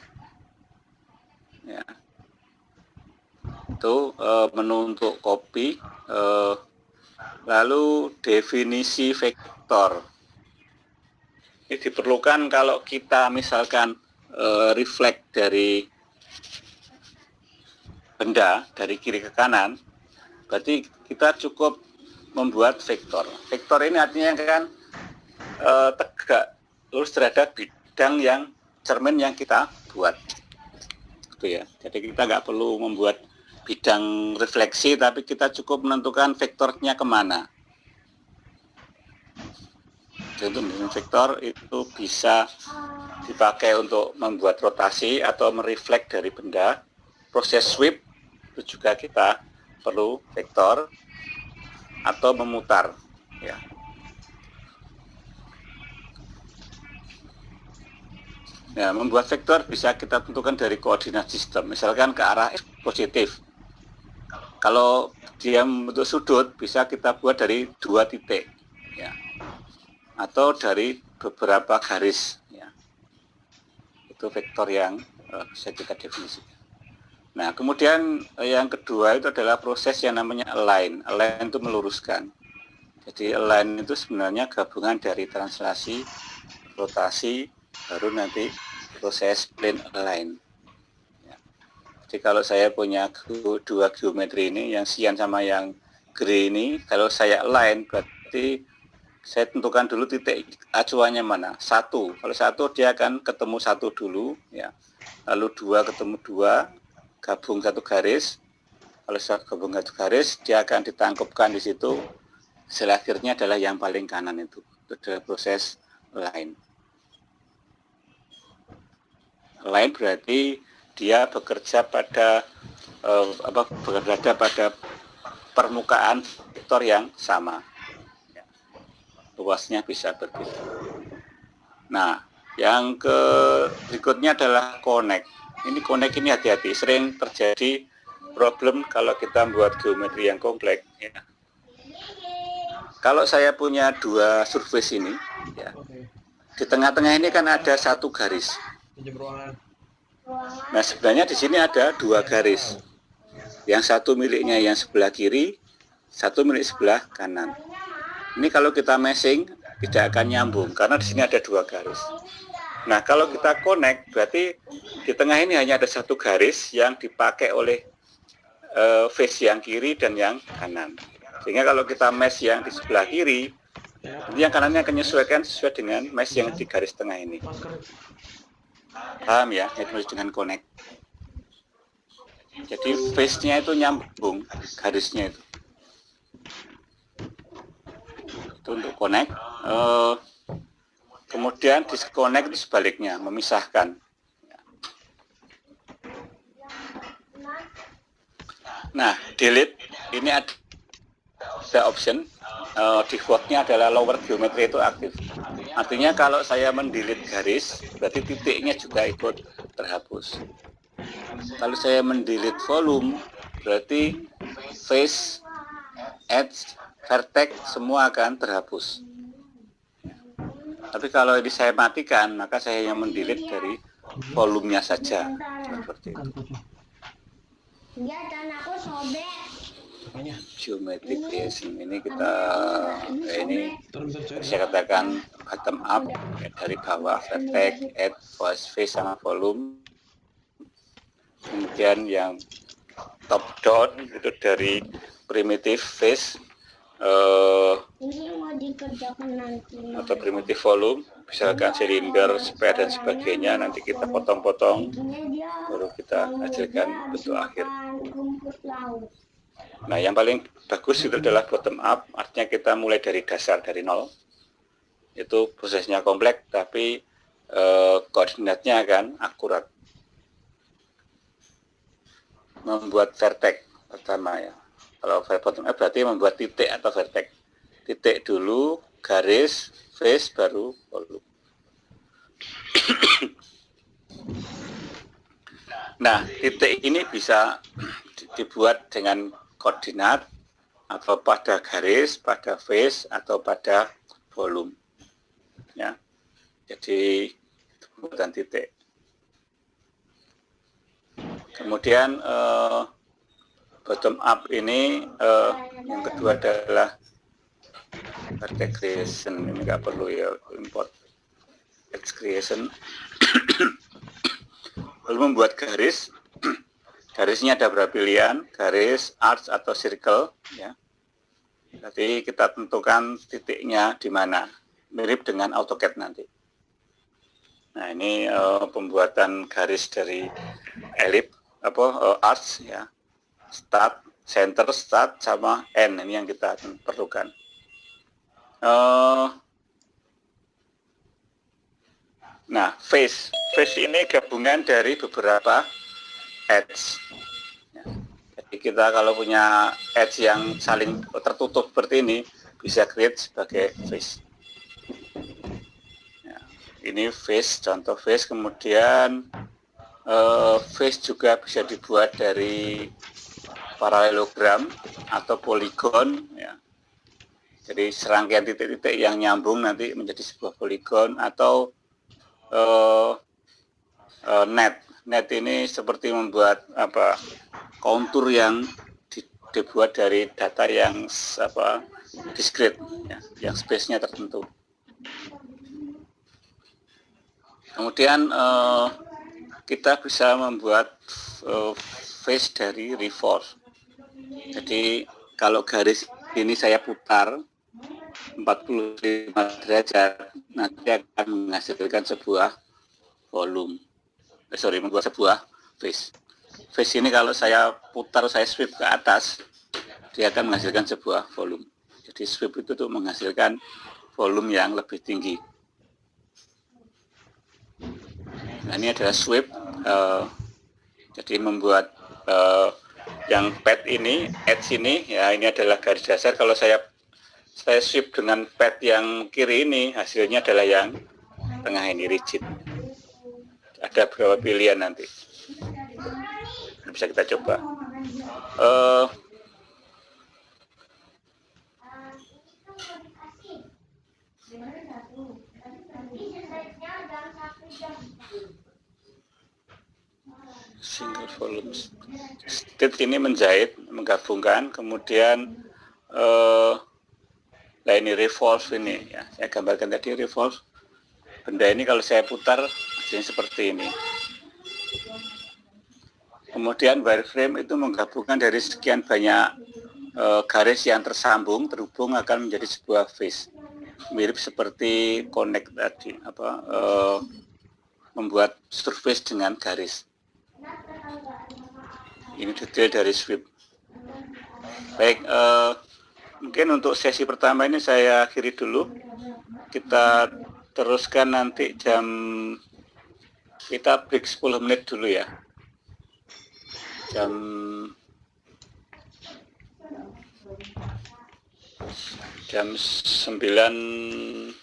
ya. Itu menu untuk copy. Lalu definisi vektor ini diperlukan kalau kita misalkan reflect dari benda dari kiri ke kanan, berarti kita cukup membuat vektor. Vektor ini artinya kan tegak lurus terhadap bidang yang cermin yang kita buat, gitu ya. Jadi kita nggak perlu membuat bidang refleksi, tapi kita cukup menentukan vektornya kemana. Jadi vektor itu bisa dipakai untuk membuat rotasi atau merefleks dari benda. Proses sweep itu juga kita perlu vektor, atau memutar ya. Nah, membuat vektor bisa kita tentukan dari koordinat sistem, misalkan ke arah X positif. Kalau dia membentuk sudut, bisa kita buat dari 2 titik ya, atau dari beberapa garis ya. Itu vektor yang bisa kita definisikan. Nah, kemudian yang kedua itu adalah proses yang namanya align. Align itu meluruskan. Jadi align itu sebenarnya gabungan dari translasi, rotasi, baru nanti proses plane align ya. Jadi kalau saya punya dua geometri ini, yang cyan sama yang grey ini, kalau saya align berarti saya tentukan dulu titik acuannya mana. 1, kalau 1 dia akan ketemu 1 dulu ya, lalu 2 ketemu 2, gabung 1 garis. Kalau gabung 1 garis, dia akan ditangkupkan di situ. Hasil akhirnya adalah yang paling kanan itu adalah proses align. Align berarti dia bekerja pada berada pada permukaan vektor yang sama. Luasnya bisa berbeda. Nah, yang berikutnya adalah connect. Ini connect ini hati-hati, sering terjadi problem kalau kita membuat geometri yang kompleks ya. Kalau saya punya 2 surface ini ya, di tengah-tengah ini kan ada 1 garis. Nah, sebenarnya di sini ada 2 garis. Yang satu miliknya yang sebelah kiri, satu milik sebelah kanan. Ini kalau kita meshing tidak akan nyambung karena di sini ada 2 garis. Nah, kalau kita connect, berarti di tengah ini hanya ada satu garis yang dipakai oleh face yang kiri dan yang kanan. Sehingga kalau kita mesh yang di sebelah kiri, nanti yang kanannya akan menyesuaikan sesuai dengan mesh yang di garis tengah ini. Paham ya? Itu dengan connect. Jadi face-nya itu nyambung, garisnya itu. Itu untuk connect. Kemudian disconnect itu sebaliknya, memisahkan. Nah, delete ini ada option. Defaultnya adalah lower geometry itu aktif. Artinya kalau saya mendelete garis, berarti titiknya juga ikut terhapus. Kalau saya mendelete volume, berarti face, edge, vertex semua akan terhapus. Tapi kalau ini saya matikan, maka saya hanya mendelete dari volumenya saja. Seperti itu. Geometric creation ini kita saya katakan bottom up dari bawah, vertex, edge, face sama volume. Kemudian yang top down itu dari primitive face atau primitive volume, misalkan silinder, sphere dan sebagainya, nanti kita potong-potong baru kita hasilkan bentuk akhir. Nah, yang paling bagus itu adalah bottom up, artinya kita mulai dari dasar, dari nol. Itu prosesnya kompleks, tapi koordinatnya akan akurat. Membuat vertex pertama ya. Kalau bottom up berarti membuat titik atau vertex. Titik dulu, garis, face, baru volume. Nah, titik ini bisa dibuat dengan koordinat atau pada garis, pada face, atau pada volume. Ya. Jadi pembuatan titik. Kemudian bottom up ini yang kedua adalah vertex creation. Ini nggak perlu ya, import text creation. Lalu membuat garis. Garisnya ada berapa pilihan, garis, arch atau circle, ya. Jadi kita tentukan titiknya di mana, mirip dengan AutoCAD nanti. Nah, ini pembuatan garis dari ellipse, arch, ya, start, center, start, sama end, ini yang kita perlukan. Nah, face ini gabungan dari beberapa edge. Ya. Jadi kita kalau punya edge yang saling tertutup seperti ini, bisa create sebagai face. Ya. Ini face, contoh face. Kemudian face juga bisa dibuat dari paralelogram atau poligon. Ya. Jadi serangkaian titik-titik yang nyambung nanti menjadi sebuah poligon, atau net. Net ini seperti membuat kontur yang dibuat dari data yang discrete, ya, yang space-nya tertentu. Kemudian kita bisa membuat face dari revolve. Jadi kalau garis ini saya putar 45 derajat, nanti akan menghasilkan sebuah volume. Membuat sebuah face. Face ini kalau saya putar, saya sweep ke atas, dia akan menghasilkan sebuah volume. Jadi sweep itu untuk menghasilkan volume yang lebih tinggi. Nah, ini adalah sweep. Jadi membuat yang pad ini, edge ini, ya ini adalah garis dasar. Kalau saya sweep dengan pad yang kiri ini, hasilnya adalah yang tengah ini, rigid. Ada beberapa pilihan nanti, bisa kita coba. Single volume stitch ini menjahit, menggabungkan, kemudian ini revolve ini, ya saya gambarkan tadi revolve. benda ini kalau saya putar hasilnya seperti ini. Kemudian wireframe itu menggabungkan dari sekian banyak garis yang tersambung, terhubung akan menjadi sebuah face. Mirip seperti connect tadi, membuat surface dengan garis. Ini detail dari sweep. Baik, mungkin untuk sesi pertama ini saya akhiri dulu. Kita teruskan nanti kita break 10 menit dulu ya. Jam 9.50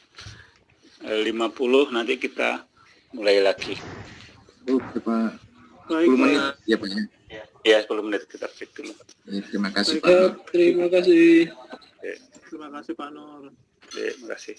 nanti kita mulai lagi. Oke Pak. Baik, 10 menit Pak. ya Pak ya. Ya, 10 menit kita break dulu. Terima kasih Baik, Pak. terima kasih. Oke, Terima kasih Pak Nur. terima kasih.